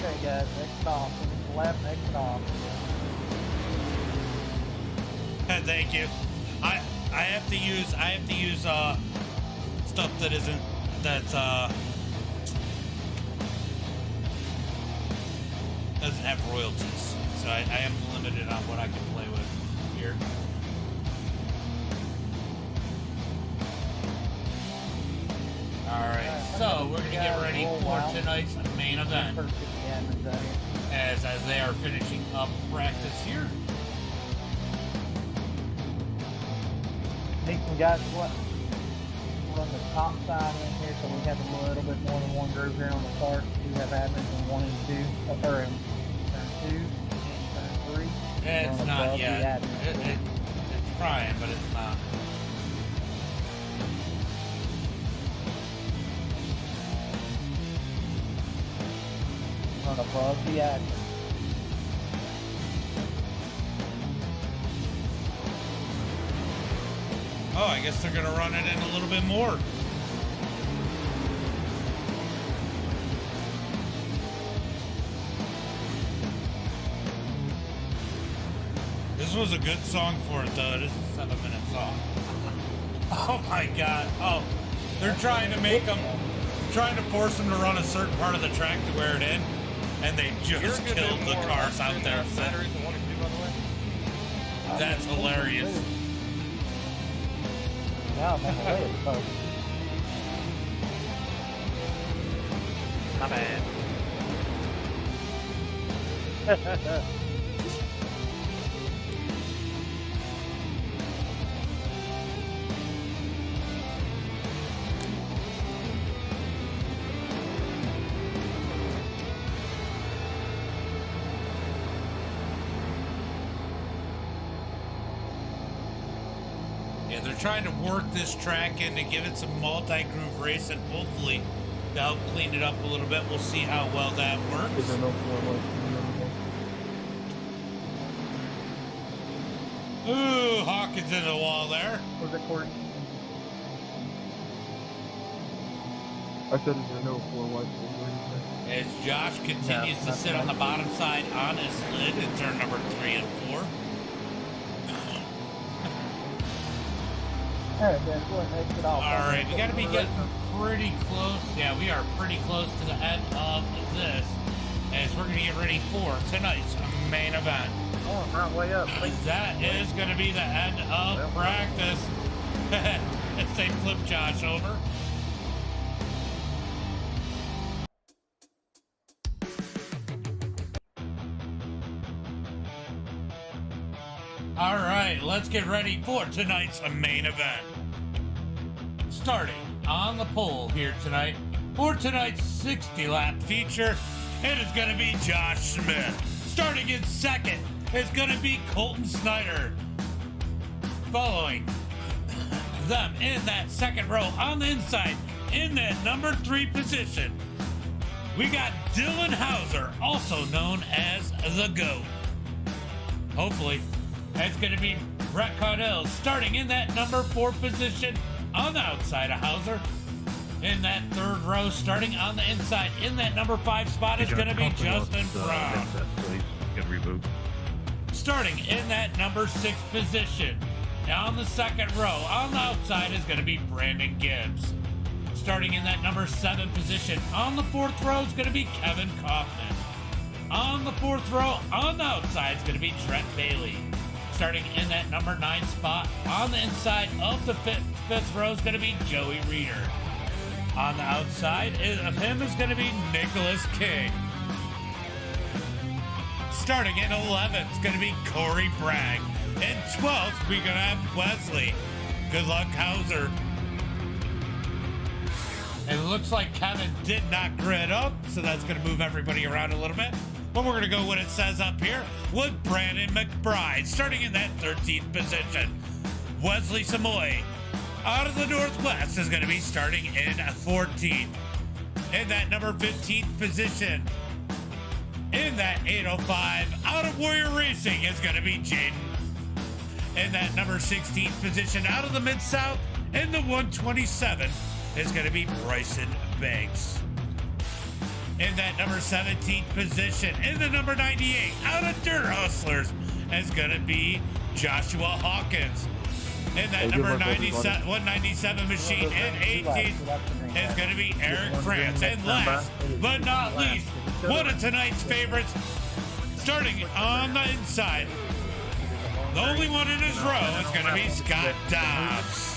Okay, guys, next off. Lap, next off. Thank you. I have to use stuff that isn't doesn't have royalties, so I am limited on what I can play with here. Alright, so we're gonna get ready for tonight's main event as they are finishing up practice here. Nathan, guys, what? Run the top side in here, so we have a little bit more than 1 group here on the start. We have admins in 1 and 2, or in turn 2 and turn 3. It's not yet. It's trying, but it's not. Run above the admin. Oh, I guess they're going to run it in a little bit more. This was a good song for it, though. This is a 7-minute song. Oh, my God. Oh, they're trying to make them, trying to force them to run a certain part of the track to wear it in, and they just killed the cars out there. That's hilarious. Now I'm making way of folks. My bad. Yeah, they're trying to work this track in to give it some multi-groove racing. Hopefully, they'll clean it up a little bit. We'll see how well that works. Is there no four-way? Ooh, Hawkins into the wall there. Was it Corey? I said, is there no four-way? As Josh continues to sit on the bottom side on his lid in turn number 3 and 4. Alright, then go ahead and exit off. Alright, we gotta be getting pretty close. Yeah, we are pretty close to the end of this. As we're gonna get ready for tonight's main event. Oh, right way up. That is gonna be the end of practice. Let's say flip Josh over. All right, let's get ready for tonight's main event. Starting on the pole here tonight for tonight's 60-lap feature, it is going to be Josh Smith. Starting in second is going to be Colton Snyder. Following them in that second row on the inside in that number 3 position, we got Dylan Hauser, also known as the GOAT. Hopefully, that's going to be Brett Caudell starting in that number 4 position on the outside of Hauser. In that third row, starting on the inside in that number 5 spot is going to be Justin Brown. Get reboot. Starting in that number 6 position on the second row on the outside is going to be Brandon Gibbs. Starting in that number 7 position on the 4th row is going to be Kevin Kaufman. On the 4th row on the outside is going to be Trent Bailey. Starting in that number 9 spot on the inside of the 5th row is going to be Joey Reeder. On the outside of him is going to be Nicholas King. Starting in 11th is going to be Corey Bragg. In 12th, we're going to have Wesley. Good luck, Hauser. And it looks like Kevin did not grid up, so that's going to move everybody around a little bit. But we're going to go what it says up here with Brandon McBride. Starting in that 13th position. Wesley Samoy out of the Northwest is going to be starting in 14th. In that number 15th position, in that 805, out of Warrior Racing is going to be Jaden. In that number 16th position, out of the Mid-South, in the 127 is going to be Bryson Banks. In that number 17th position, in the number 98, out of Dirt Hustlers, is going to be Joshua Hawkins. In that number 197 machine, in 18th, is going to be Eric France. And last but not least, one of tonight's favorites, starting on the inside, the only one in his row is going to be Scott Dobbs.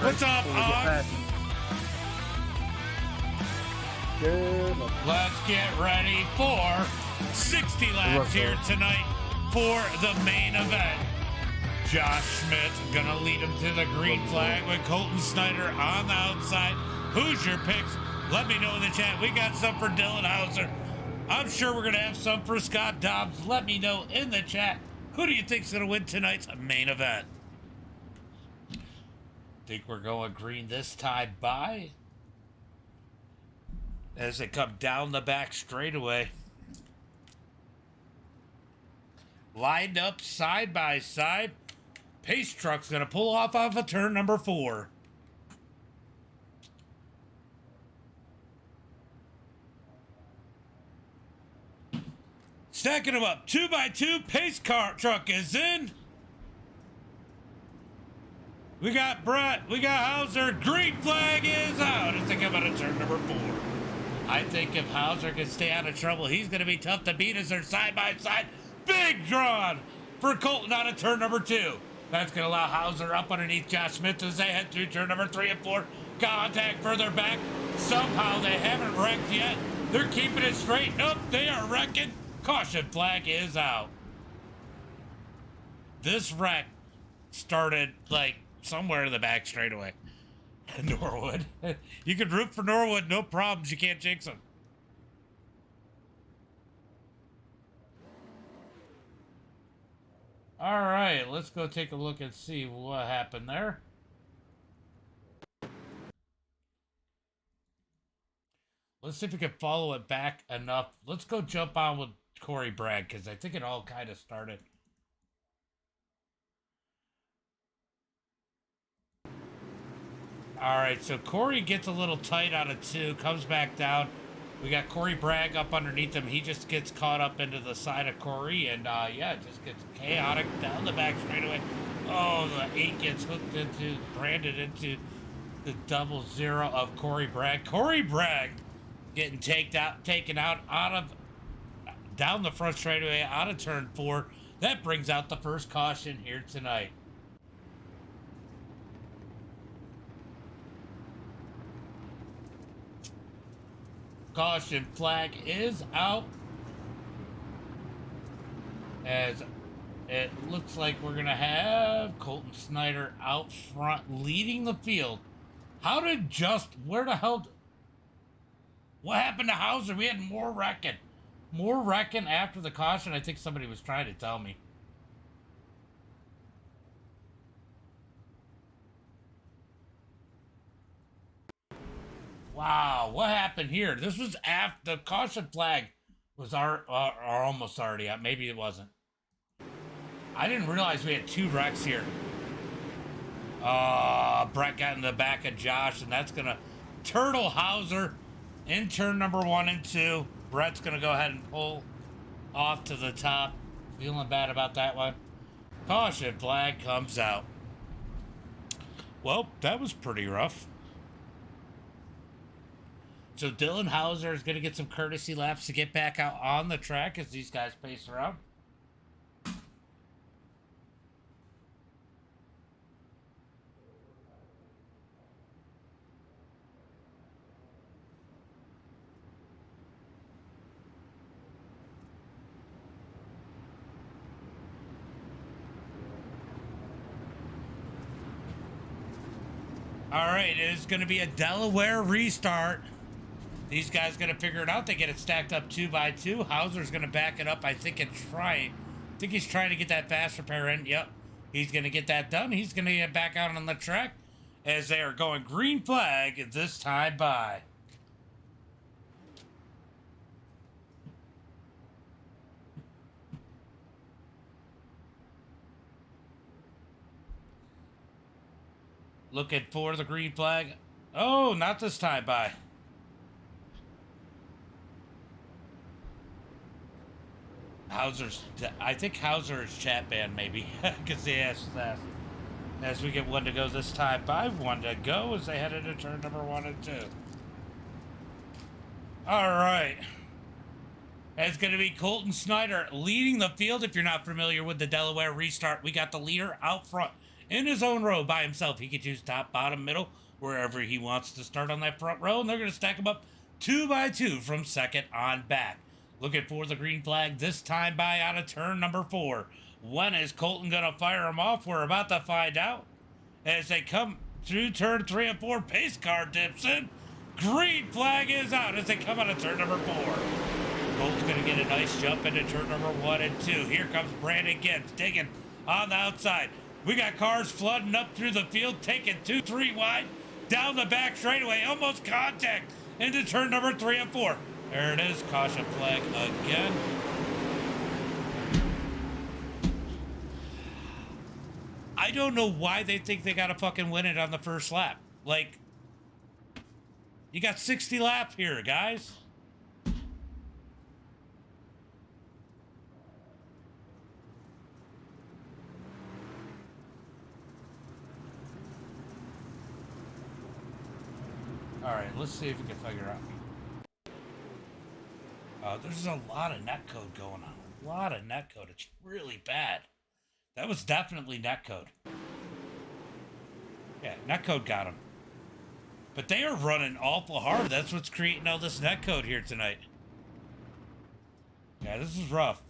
What's up, Og? Let's get ready for 60 laps here tonight for the main event. Josh Smith gonna lead him to the green flag with Colton Snyder on the outside. Who's your picks? Let me know in the chat. We got some for Dylan Hauser. I'm sure we're gonna have some for Scott Dobbs. Let me know in the chat. Who do you think's gonna win tonight's main event? Think we're going green this time by as they come down the back straightaway. Lined up side by side. Pace truck's gonna pull off of turn number 4. Stacking them up 2 by 2. Pace car truck is in. We got Brett. We got Hauser. Green flag is out as they come out of turn number 4. I think if Hauser can stay out of trouble, he's going to be tough to beat as they're side by side. Big drawn for Colton out of turn number 2. That's going to allow Hauser up underneath Josh Smith as they head through turn number 3 and 4. Contact further back. Somehow they haven't wrecked yet. They're keeping it straight. Nope, they are wrecking. Caution flag is out. This wreck started like somewhere in the back straightaway. Norwood. You can root for Norwood, no problems. You can't jinx them. All right, let's go take a look and see what happened there. Let's see if we can follow it back enough. Let's go jump on with Corey Bragg because I think it all kind of started. All right, so Corey gets a little tight out of 2, comes back down. We got Corey Bragg up underneath him. He just gets caught up into the side of Corey, and yeah, it just gets chaotic down the back straightaway. Oh, the 8 gets hooked into, branded into the 00 of Corey Bragg. Corey Bragg getting taken out down the front straightaway out of turn 4. That brings out the first caution here tonight. Caution flag is out, as it looks like we're gonna have Colton Snyder out front leading the field. Where the hell, what happened to Hauser? We had more wrecking after the caution. I think somebody was trying to tell me. Wow, what happened here? This was after the caution flag was almost already out. Maybe it wasn't. I didn't realize we had 2 wrecks here. Brett got in the back of Josh, and that's going to turtle Hauser in turn number 1 and 2. Brett's going to go ahead and pull off to the top. Feeling bad about that one. Caution flag comes out. Well, that was pretty rough. So Dylan Hauser is going to get some courtesy laps to get back out on the track as these guys pace around. All right, it is going to be a Delaware restart. These guys going to figure it out. They get it stacked up 2 by 2. Hauser's going to back it up, I think, and try. I think he's trying to get that fast repair in. Yep, he's going to get that done. He's going to get back out on the track as they are going green flag this time by. Looking for the green flag. Oh, not this time by. I think Hauser is chat banned maybe, because they asked that. As we get 1 to go this time by, 1 to go as they head into turn number 1 and 2. All right. It's going to be Colton Snyder leading the field. If you're not familiar with the Delaware restart, we got the leader out front in his own row by himself. He can choose top, bottom, middle, wherever he wants to start on that front row, and they're going to stack them up 2 by 2 from second on back. Looking for the green flag this time by out of turn number 4. When is Colton going to fire them off? We're about to find out. As they come through turn 3 and 4, pace car dips in. Green flag is out as they come out of turn number 4. Colton's going to get a nice jump into turn number 1 and 2. Here comes Brandon Gibbs digging on the outside. We got cars flooding up through the field, taking 2, 3 wide, down the back straightaway, almost contact into turn number 3 and 4. There it is, caution flag again. I don't know why they think they gotta fucking win it on the first lap. Like, you got 60 laps here, guys. All right, let's see if we can figure out. There's a lot of netcode going on. a lot of netcode. It's really bad. That was definitely netcode. Yeah, netcode got him. But they are running awful hard. That's what's creating all this netcode here tonight. Yeah, this is rough.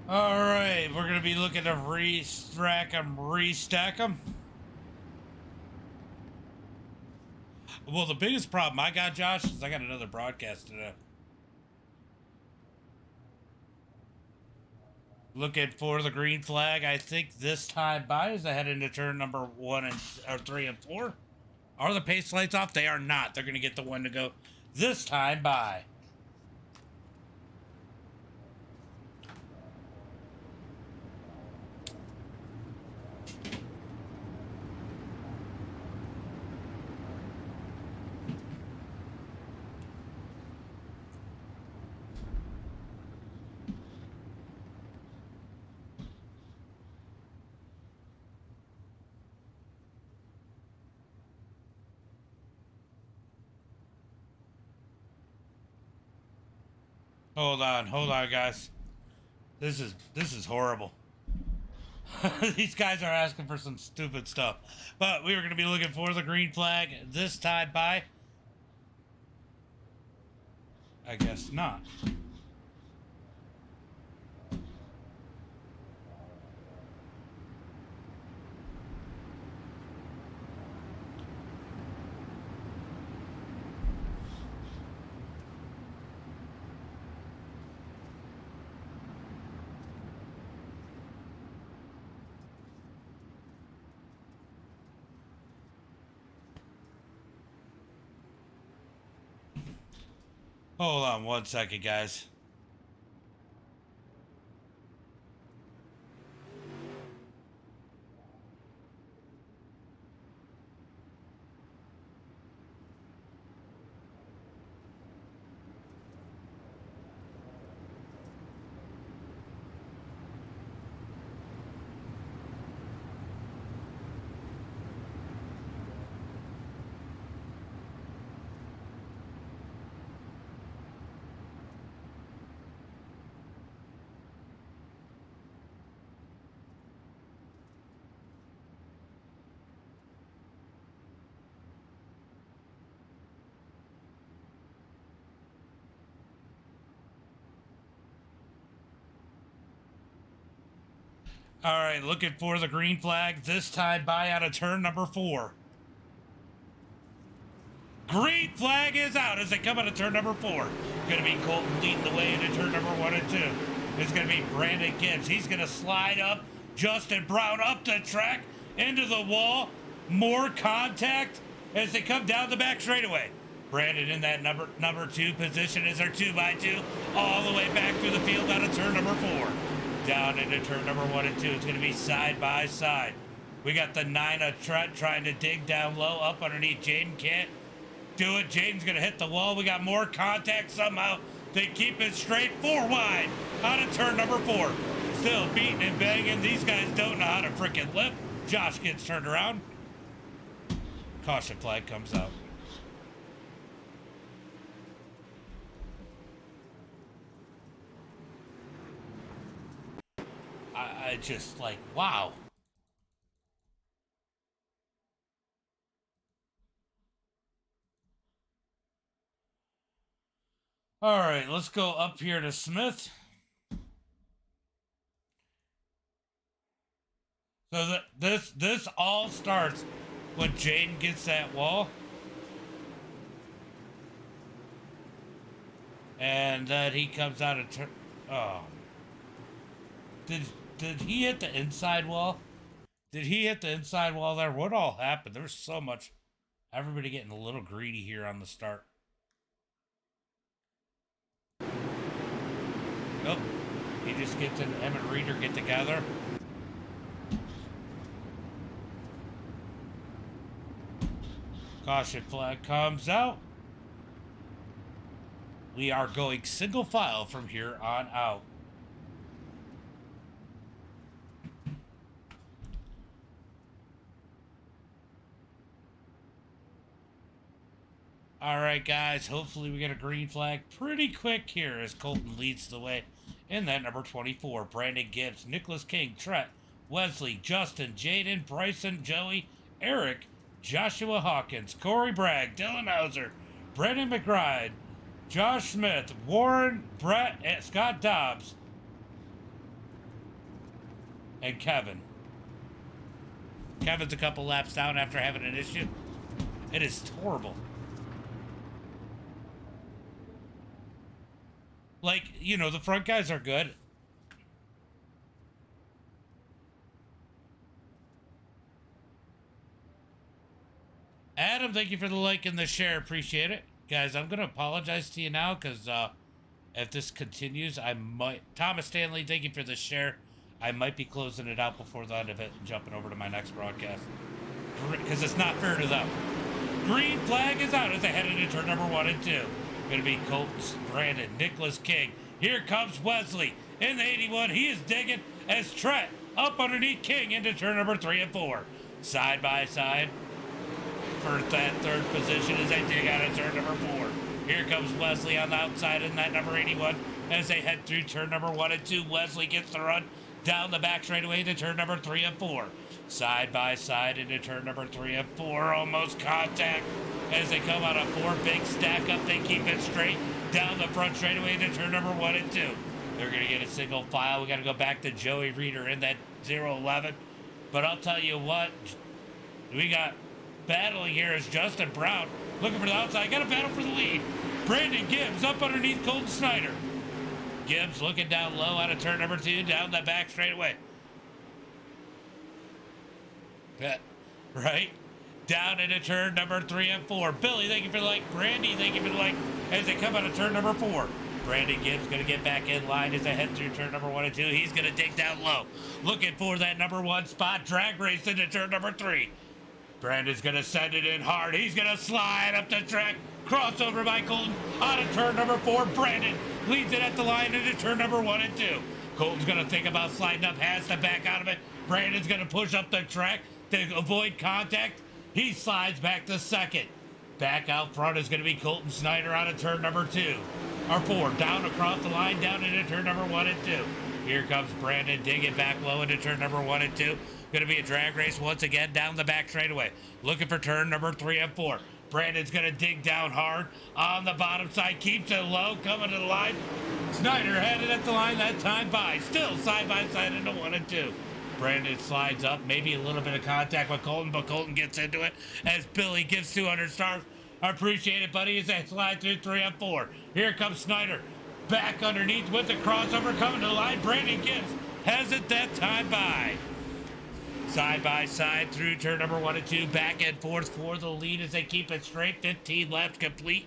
All right, we're going to be looking to restack them. Well, the biggest problem I got, Josh, is I got another broadcast today. Looking for the green flag. I think this time by as I head into turn number 3 and 4. Are the pace lights off? They are not. They're going to get the one to go this time by. Hold on, guys. This is horrible. These guys are asking for some stupid stuff. But we were going to be looking for the green flag this time by. I guess not. Hold on one second, guys. All right, looking for the green flag this time by out of turn number 4. Green flag is out as they come out of turn number 4. Going to be Colton leading the way into turn number 1 and 2. It's going to be Brandon Gibbs. He's going to slide up. Justin Brown up the track into the wall. More contact as they come down the back straightaway. Brandon in that number 2 position as our 2x2 all the way back through the field out of turn number 4. Down into turn number 1 and 2. It's going to be side by side. We got the 9 of Trent trying to dig down low up underneath. Jaden can't do it. Jaden's going to hit the wall. We got more contact somehow. They keep it straight 4 wide out of turn number 4. Still beating and banging. These guys don't know how to freaking lift. Josh gets turned around. Caution flag comes out. I just like, wow. All right, let's go up here to Smith. So this all starts when Jaden gets that wall. And then he comes out of turn. Oh. Did he hit the inside wall? Did he hit the inside wall there? What all happened? There was so much. Everybody getting a little greedy here on the start. Nope. He just gets in. Him and Reader get together. Caution flag comes out. We are going single file from here on out. All right, guys. Hopefully we get a green flag pretty quick here as Colton leads the way in that number 24. Brandon Gibbs, Nicholas King, Trent, Wesley, Justin, Jaden, Bryson, Joey, Eric, Joshua Hawkins, Corey Bragg, Dylan Hauser, Brendan McBride, Josh Smith, Warren, Brett, and Scott Dobbs, and Kevin. Kevin's a couple laps down after having an issue. It is horrible. Like, you know, the front guys are good. Adam, thank you for the like and the share. Appreciate it. Guys, I'm going to apologize to you now because if this continues, I might... Thomas Stanley, thank you for the share. I might be closing it out before the end of it and jumping over to my next broadcast. Because it's not fair to them. Green flag is out as they head into turn number 1 and 2. Going to be Colts, Brandon, Nicholas King. Here comes Wesley in the 81. He is digging as Trent up underneath King into turn number 3 and 4. Side by side for that third position as they dig out of turn number 4. Here comes Wesley on the outside in that number 81 as they head through turn number 1 and 2. Wesley gets the run down the back straightaway into turn number 3 and 4. Side by side into turn number 3 and 4. Almost contact as they come out of 4. Big stack up. They keep it straight down the front straightaway into turn number 1 and 2. They're going to get a single file. We got to go back to Joey Reeder in that 011. But I'll tell you what, we got battling here is Justin Brown looking for the outside. Got a battle for the lead. Brandon Gibbs up underneath Colton Snyder. Gibbs looking down low out of turn number 2, down the back straightaway. Right? Down into turn number 3 and 4. Billy, thank you for the like. Brandy, thank you for the like as they come out of turn number 4. Brandon Gibbs going to get back in line as they head through turn number 1 and 2. He's going to dig down low. Looking for that number 1 spot. Drag race into turn number 3. Brandon's going to send it in hard. He's going to slide up the track. Crossover by Colton out of turn number 4. Brandon leads it at the line into turn number 1 and 2. Colton's going to think about sliding up, has to back out of it. Brandon's going to push up the track to avoid contact. He slides back to second. Back out front is going to be Colton Snyder out of turn number 2. Or 4. Down across the line, down into turn number 1 and 2. Here comes Brandon digging back low into turn number 1 and 2. Going to be a drag race once again down the back straightaway. Looking for turn number 3 and 4. Brandon's going to dig down hard on the bottom side. Keeps it low, coming to the line. Snyder headed at the line that time by. Still side by side into 1 and 2. Brandon slides up, maybe a little bit of contact with Colton, but Colton gets into it as Billy gives 200 stars. I appreciate it, buddy, as they slide through 3 and 4. Here comes Snyder. Back underneath with the crossover coming to the line. Brandon Gibbs has it that time by. Side by side through turn number 1 and 2. Back and forth for the lead as they keep it straight. 15 laps complete.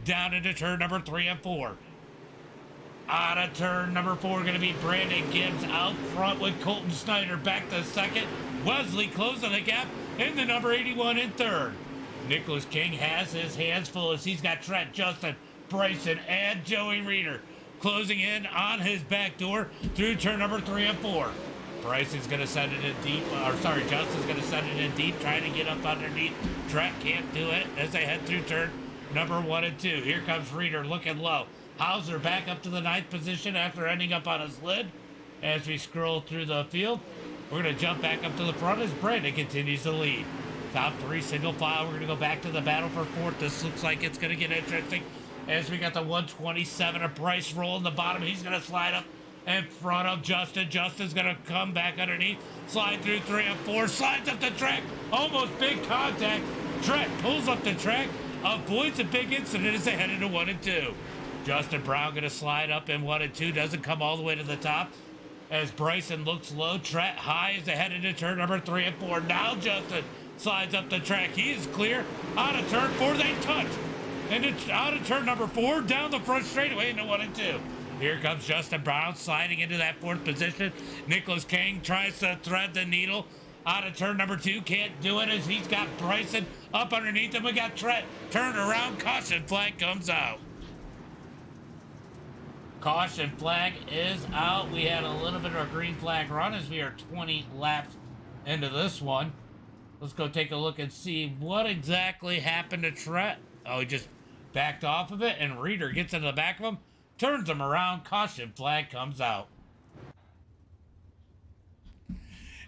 Down into turn number 3 and 4. Out of turn number 4, going to be Brandon Gibbs out front with Colton Snyder back to second. Wesley closing the gap in the number 81 in third. Nicholas King has his hands full as he's got Trent, Justin, Bryson, and Joey Reeder closing in on his back door through turn number 3 and 4. Bryson's going to send it in deep, Justin's going to send it in deep, trying to get up underneath. Trent can't do it as they head through turn number 1 and 2. Here comes Reeder looking low. Hauser back up to the 9th position after ending up on his lid. As we scroll through the field, we're going to jump back up to the front as Brandon continues to lead. Top 3 single file. We're going to go back to the battle for 4th. This looks like it's going to get interesting as we got the 127 of Bryce rolling the bottom. He's going to slide up in front of Justin. Justin's going to come back underneath, slide through 3 and 4, slides up the track, almost big contact. Trent pulls up the track, avoids a big incident as they head into 1 and 2. Justin Brown going to slide up in 1 and 2, doesn't come all the way to the top as Bryson looks low. Trent high as they head into turn number 3 and 4. Now Justin slides up the track. He is clear. Out of turn 4, they touch. And it's out of turn number 4, down the front straightaway into 1 and 2. Here comes Justin Brown sliding into that 4th position. Nicholas King tries to thread the needle. Out of turn number 2, can't do it as he's got Bryson Up underneath him, we got Trent. Turn around, caution flag comes out. Caution flag is out. We had a little bit of a green flag run as we are 20 laps into this one. Let's go take a look and see what exactly happened to Trent. Oh, he just backed off of it, and Reader gets into the back of him, turns him around, caution flag comes out.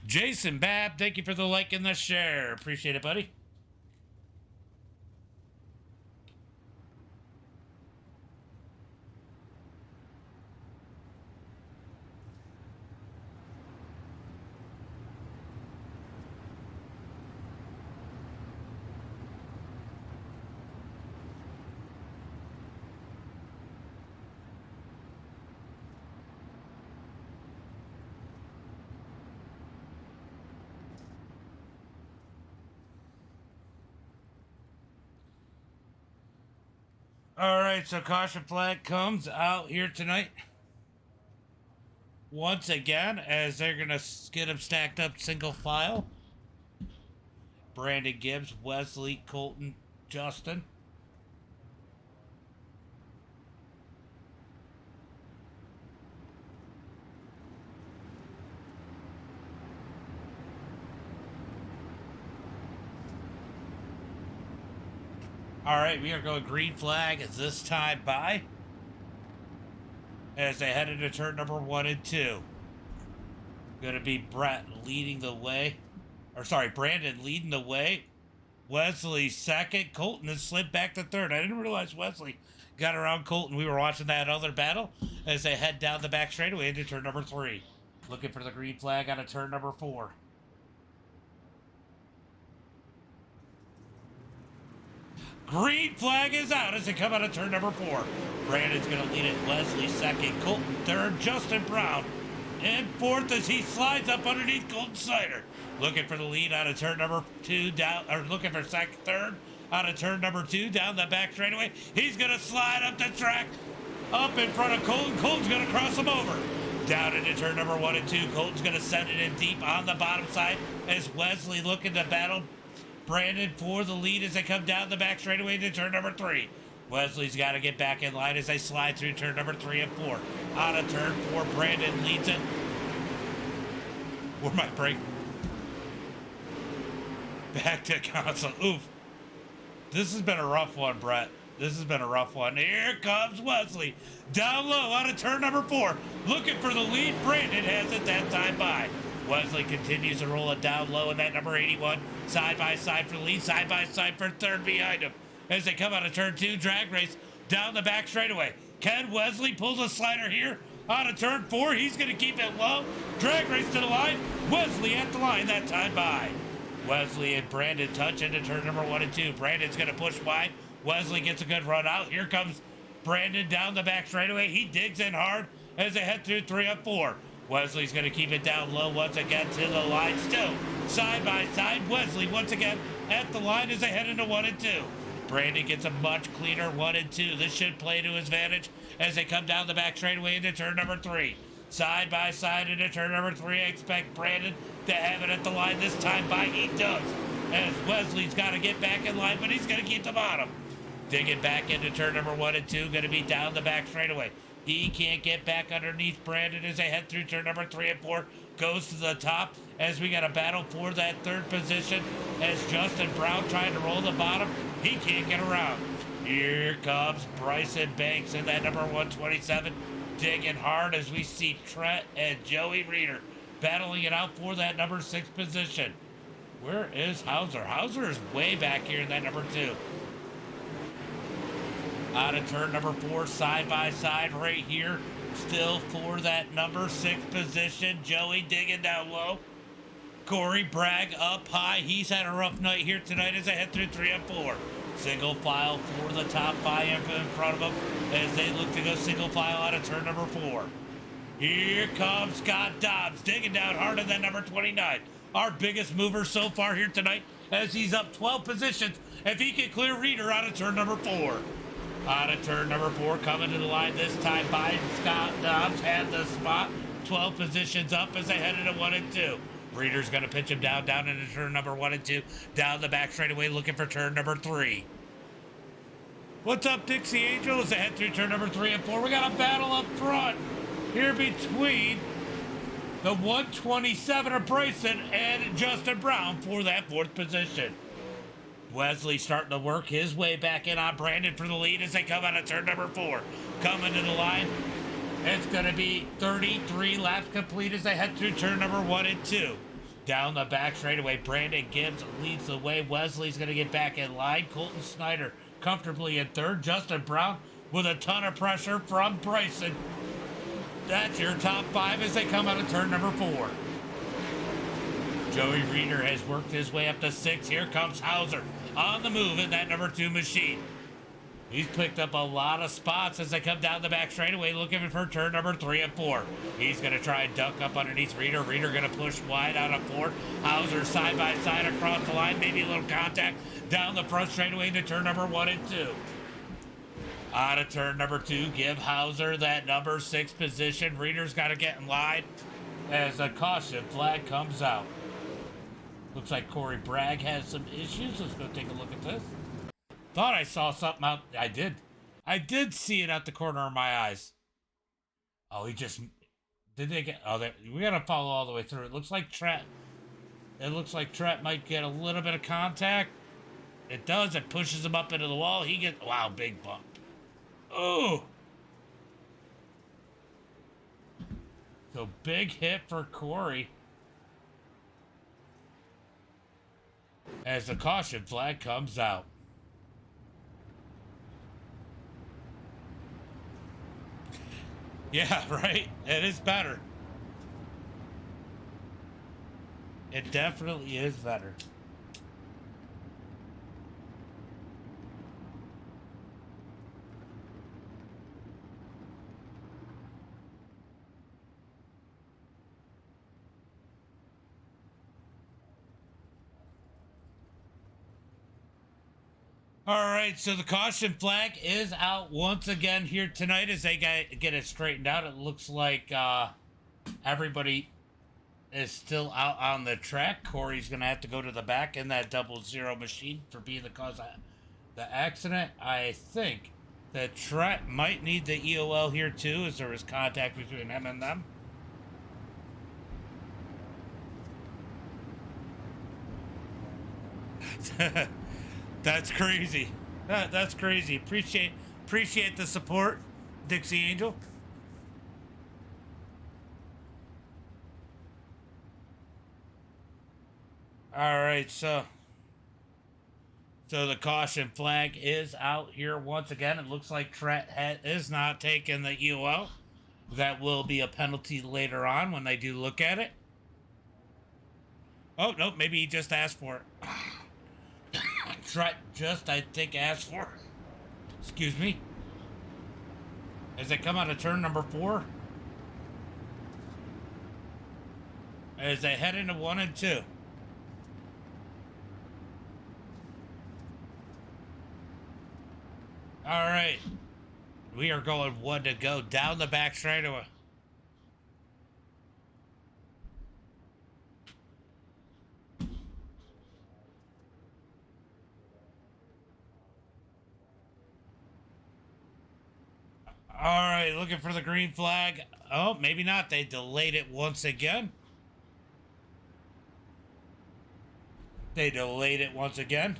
Jason Babb, thank you for the like and the share. Appreciate it, buddy. All right, so caution flag comes out here tonight. Once again, as they're going to get them stacked up single file. Brandon Gibbs, Wesley, Colton, Justin. All right, we are going green flag as this time by as they head into turn number 1 and 2. Going to be Brett leading the way. Or sorry, Brandon leading the way. Wesley second. Colton has slid back to third. I didn't realize Wesley got around Colton. We were watching that other battle as they head down the back straightaway into turn number 3. Looking for the green flag out of turn number 4. Green flag is out as they come out of turn number 4. Brandon's going to lead it. Wesley second. Colton third. Justin Brown in fourth as he slides up underneath Colton Snyder. Looking for the lead out of turn number 2 down, or looking for third out of turn number 2 down the back straightaway. He's going to slide up the track up in front of Colton. Colton's going to cross him over. Down into turn number 1 and 2. Colton's going to send it in deep on the bottom side as Wesley looking to battle Brandon for the lead as they come down the back straightaway into turn number 3. Wesley's got to get back in line as they slide through turn number 3 and 4. Out of turn 4, Brandon leads it. Where my brake? Back to console. Oof. This has been a rough one, Brett. This has been a rough one. Here comes Wesley. Down low out of turn number 4. Looking for the lead. Brandon has it that time by. Wesley continues to roll it down low in that number 81. Side by side for the lead, side by side for third behind him. As they come out of turn 2, drag race down the back straightaway. Can Wesley pull a slider here out of turn 4? He's going to keep it low. Drag race to the line. Wesley at the line that time by. Wesley and Brandon touch into turn number 1 and 2. Brandon's going to push wide. Wesley gets a good run out. Here comes Brandon down the back straightaway. He digs in hard as they head through 3 and 4. Wesley's going to keep it down low once again to the line. Still side by side. Wesley once again at the line as they head into 1 and 2. Brandon gets a much cleaner 1 and 2. This should play to his advantage as they come down the back straightaway into turn number 3. Side by side into turn number 3. I expect Brandon to have it at the line this time by. He does. As Wesley's got to get back in line, but he's going to keep the bottom. Digging back into turn number 1 and 2. Going to be down the back straightaway. He can't get back underneath Brandon as they head through turn number 3 and 4. Goes to the top as we got a battle for that third position as Justin Brown trying to roll the bottom. He can't get around. Here comes Bryson Banks in that number 127. Digging hard as we see Trent and Joey Reeder battling it out for that number 6 position. Where is Hauser? Hauser is way back here in that number 2. Out of turn number 4, side by side right here. Still for that number 6 position. Joey digging down low. Corey Bragg up high. He's had a rough night here tonight as they head through 3 and 4. Single file for the top 5 in front of them as they look to go single file out of turn number 4. Here comes Scott Dobbs digging down hard in that number 29. Our biggest mover so far here tonight as he's up 12 positions if he can clear Reeder out of turn number 4. Out of turn number 4, coming to the line this time by Scott Dobbs had the spot. 12 positions up as they head into 1 and 2. Reeder's going to pitch him down into turn number 1 and 2. Down the back straightaway looking for turn number 3. What's up, Dixie Angel? As they head through turn number 3 and 4. We got a battle up front here between the 127 of Bryson and Justin Brown for that 4th position. Wesley starting to work his way back in on Brandon for the lead as they come out of turn number 4. Coming to the line. It's going to be 33 laps complete as they head through turn number 1 and 2. Down the back straightaway, Brandon Gibbs leads the way. Wesley's going to get back in line. Colton Snyder comfortably in 3rd. Justin Brown with a ton of pressure from Bryson. That's your top 5 as they come out of turn number 4. Joey Reeder has worked his way up to 6. Here comes Hauser on the move in that number 2 machine. He's picked up a lot of spots as they come down the back straightaway looking for turn number 3 and 4. He's going to try and duck up underneath Reeder. Reeder going to push wide out of 4. Hauser side by side across the line. Maybe a little contact down the front straightaway into turn number 1 and 2. Out of turn number 2, give Hauser that number 6 position. Reeder's got to get in line as a caution flag comes out. Looks like Corey Bragg has some issues. Let's go take a look at this. Thought I saw something out. I did see it out the corner of my eyes. Oh, he just... Did they get... Oh, we got to follow all the way through. It looks like Trent might get a little bit of contact. It does. It pushes him up into the wall. He gets... Wow, big bump. Oh! So, big hit for Corey. As the caution flag comes out. Yeah, right? It is better. It definitely is better. All right, so the caution flag is out once again here tonight as they get it straightened out. It looks like everybody is still out on the track. Corey's going to have to go to the back in that 00 machine for being the cause of the accident. I think that Trent might need the EOL here too, as there was contact between him and them. That's crazy. That's crazy. Appreciate the support, Dixie Angel. All right, so the caution flag is out here once again. It looks like Trent is not taking the EOL. That will be a penalty later on when they do look at it. Oh, no, maybe he just asked for it. Trent just, I think, asked for it. Excuse me. As they come out of turn number 4. As they head into 1 and 2. All right. We are going 1 to go down the back straightaway. All right, looking for the green flag. Oh, maybe not. They delayed it once again. They delayed it once again.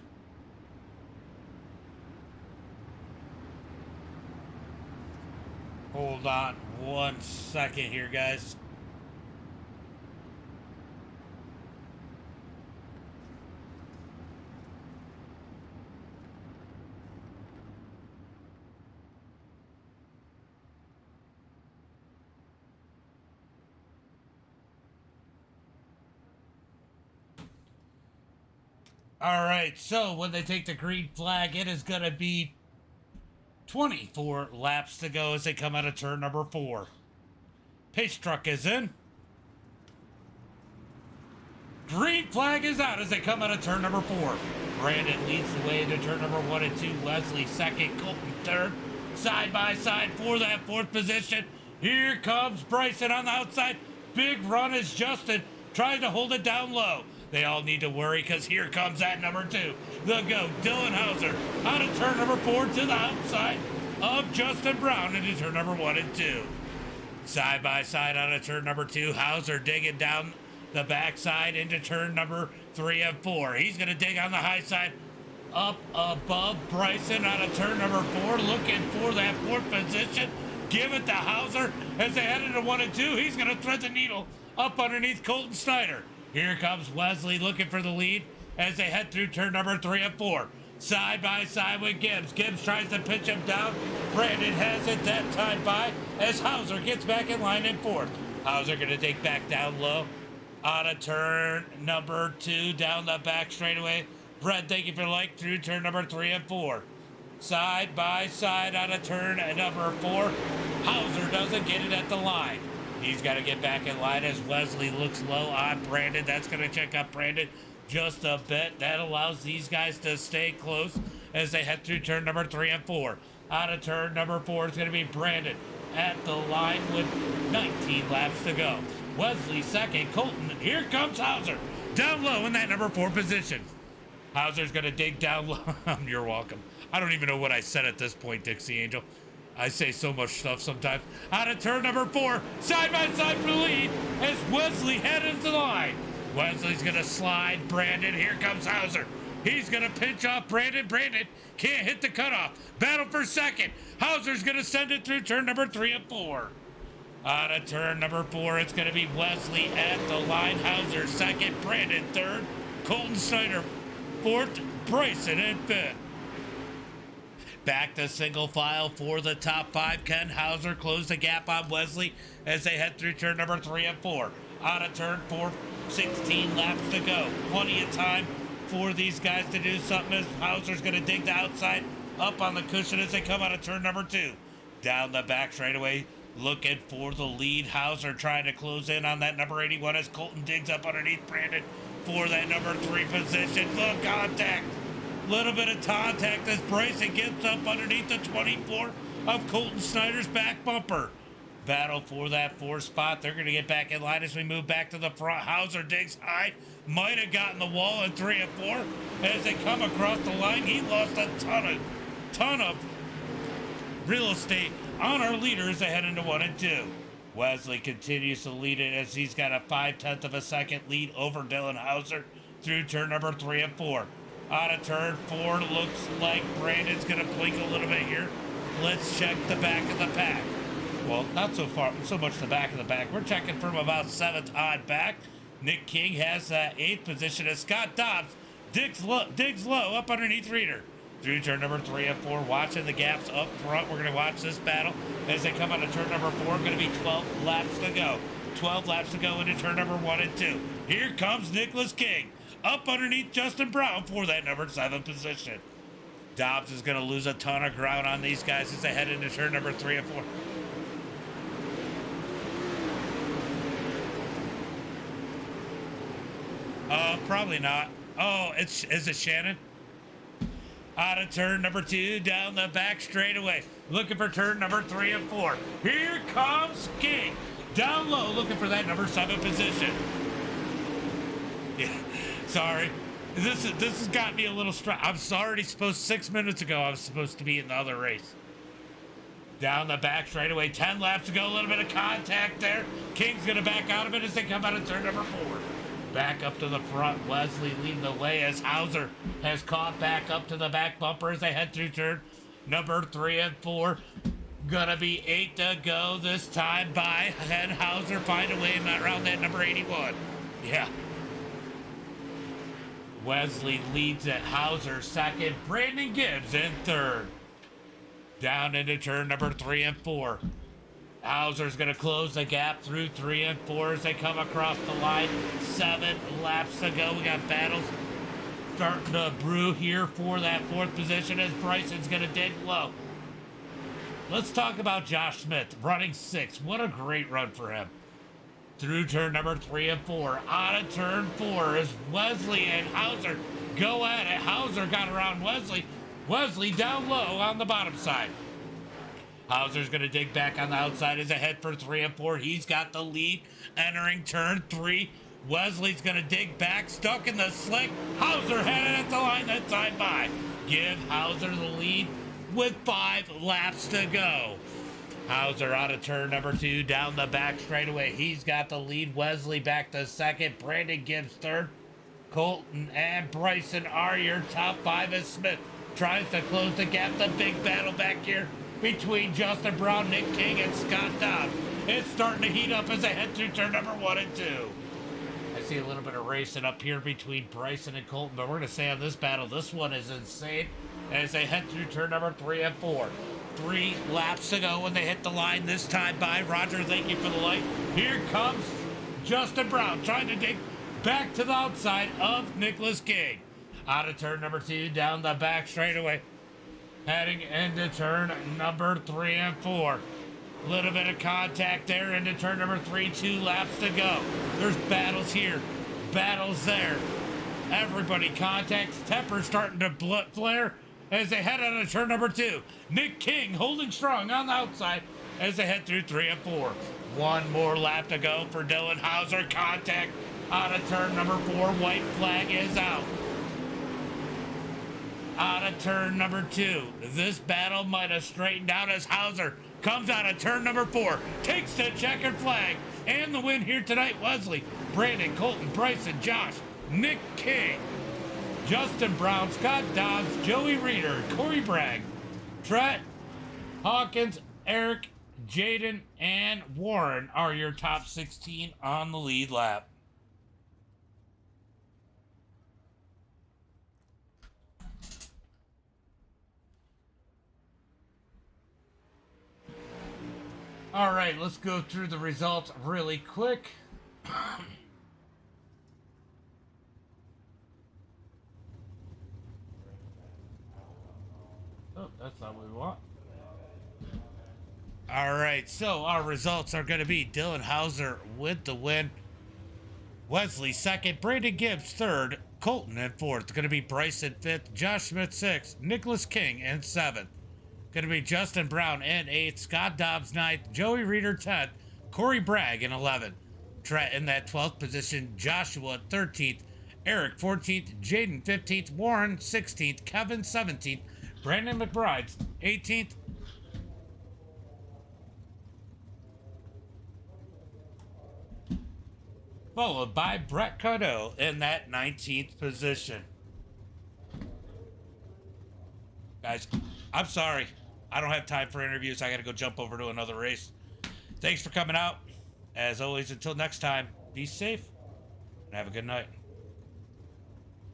Hold on 1 second here, guys. All right, so when they take the green flag, it is going to be 24 laps to go as they come out of turn number 4. Pace truck is in. Green flag is out as they come out of turn number 4. Brandon leads the way into turn number 1 and 2. Wesley second, Colton third. Side by side for that 4th position. Here comes Bryson on the outside. Big run is Justin trying to hold it down low. They all need to worry because here comes that number 2. The GOAT, Dylan Hauser, out of turn number 4 to the outside of Justin Brown into turn number 1 and 2. Side by side out of turn number 2, Hauser digging down the backside into turn number 3 and 4. He's going to dig on the high side up above Bryson out of turn number 4, looking for that 4th position. Give it to Hauser as they head into 1 and 2. He's going to thread the needle up underneath Colton Snyder. Here comes Wesley looking for the lead as they head through turn number 3 and 4. Side by side with Gibbs. Gibbs tries to pitch him down. Brandon has it that time by as Hauser gets back in line in 4th. Hauser going to dig back down low out of turn number 2 down the back straightaway. Brett, thank you for the like through turn number 3 and 4. Side by side out of turn number 4. Hauser doesn't get it at the line. He's got to get back in line as Wesley looks low on Brandon. That's going to check up Brandon just a bit. That allows these guys to stay close as they head through turn number 3 and 4. Out of turn number 4 is going to be Brandon at the line with 19 laps to go. Wesley second. Colton, here comes Hauser. Down low in that number 4 position. Hauser's going to dig down low. You're welcome. I don't even know what I said at this point, Dixie Angel. I say so much stuff sometimes. Out of turn number 4, side by side for the lead as Wesley headed to the line. Wesley's going to slide Brandon. Here comes Hauser. He's going to pinch off Brandon. Brandon can't hit the cutoff. Battle for second. Hauser's going to send it through turn number 3 and 4. Out of turn number 4, it's going to be Wesley at the line. Hauser second. Brandon third. Colton Snyder fourth. Bryson in 5th. Back to single file for the top 5. Ken Hauser closed the gap on Wesley as they head through turn number 3 and 4. Out of turn 4, 16 laps to go. Plenty of time for these guys to do something as Hauser's going to dig the outside up on the cushion as they come out of turn number 2. Down the back straightaway, looking for the lead. Hauser trying to close in on that number 81 as Colton digs up underneath Brandon for that number 3 position. Look, contact. Little bit of contact as Bryson gets up underneath the 24 of Colton Snyder's back bumper. Battle for that 4th spot. They're going to get back in line as we move back to the front. Hauser digs high. Might have gotten the wall in 3 and 4. As they come across the line, he lost a ton of real estate on our leader as they head into 1 and 2. Wesley continues to lead it as he's got a 0.5 of a second lead over Dylan Hauser through turn number 3 and 4. Out of turn 4, looks like Brandon's going to blink a little bit here. Let's check the back of the pack. Well, not so much the back of the pack. We're checking from about 7th on back. Nick King has that 8th position as Scott Dobbs digs low up underneath Reader. Through turn number 3 and 4, watching the gaps up front. We're going to watch this battle as they come out of turn number 4. Going to be 12 laps to go. 12 laps to go into turn number 1 and 2. Here comes Nicholas King up underneath Justin Brown for that number 7 position. Dobbs is going to lose a ton of ground on these guys as they head into turn number 3 and 4. Probably not. Oh, is it Shannon? Out of turn number 2, down the back straightaway. Looking for turn number 3 and 4. Here comes King. Down low, looking for that number 7 position. Yeah, sorry. This has got me a little stressed. I'm already supposed, 6 minutes ago, I was supposed to be in the other race. Down the back straightaway, 10 laps to go, a little bit of contact there. King's gonna back out of it as they come out of turn number 4. Back up to the front, Wesley leading the way as Hauser has caught back up to the back bumper as they head through turn number 3 and 4. Gonna be 8 to go this time by Ken Hauser. Find a way around that number 81. Yeah. Wesley leads at Hauser second. Brandon Gibbs in 3rd. Down into turn number 3 and 4. Hauser's going to close the gap through 3 and 4 as they come across the line. 7 laps to go. We got battles starting to brew here for that 4th position as Bryson's going to dig low. Let's talk about Josh Smith, running 6th. What a great run for him. Through turn number 3 and 4. Out of turn 4 as Wesley and Hauser go at it. Hauser got around Wesley. Wesley down low on the bottom side. Hauser's going to dig back on the outside as they head for 3 and 4. He's got the lead entering turn 3. Wesley's gonna dig back, stuck in the slick. Hauser headed at the line that time by. Give Hauser the lead with 5 laps to go. Hauser out of turn number 2, down the back straightaway. He's got the lead. Wesley back to second. Brandon Gibbs third. Colton and Bryson are your top 5 as Smith tries to close the gap. The big battle back here between Justin Brown, Nick King, and Scott Dobbs. It's starting to heat up as they head through turn number 1 and 2. I see a little bit of racing up here between Bryson and Colton, but we're going to say on this battle, this one is insane as they head through turn number 3 and 4. 3 laps to go when they hit the line this time by. Roger, thank you for the light. Here comes Justin Brown trying to dig back to the outside of Nicholas King. Out of turn number 2, down the back straightaway. Heading into turn number 3 and 4. Little bit of contact there into turn number 3, 2 laps to go. There's battles here, battles there. Everybody contacts. Temper starting to flare as they head out of turn number 2. Nick King holding strong on the outside as they head through 3 and 4. One more lap to go for Dylan Hauser. Contact out of turn number 4. White flag is out. Out of turn number 2. This battle might have straightened out as Hauser comes out of turn number 4. Takes the checkered flag. And the win here tonight, Wesley, Brandon, Colton, Bryson, Josh, Nick King, Justin Brown, Scott Dobbs, Joey Reeder, Corey Bragg, Trent, Hawkins, Eric, Jaden, and Warren are your top 16 on the lead lap. All right, let's go through the results really quick. Oh, that's not what we want. All right, so our results are going to be Dylan Hauser with the win, Wesley second, Brandon Gibbs third, Colton in fourth. Going to be Bryson fifth, Josh Smith sixth, Nicholas King in seventh. Going to be Justin Brown in 8th, Scott Dobbs 9th, Joey Reeder 10th, Corey Bragg in 11th. Trent in that 12th position, Joshua 13th, Eric 14th, Jaden 15th, Warren 16th, Kevin 17th, Brandon McBride 18th. Followed by Brett Cardell in that 19th position. Guys, I'm sorry. I don't have time for interviews. I got to go jump over to another race. Thanks for coming out. As always, until next time, be safe and have a good night.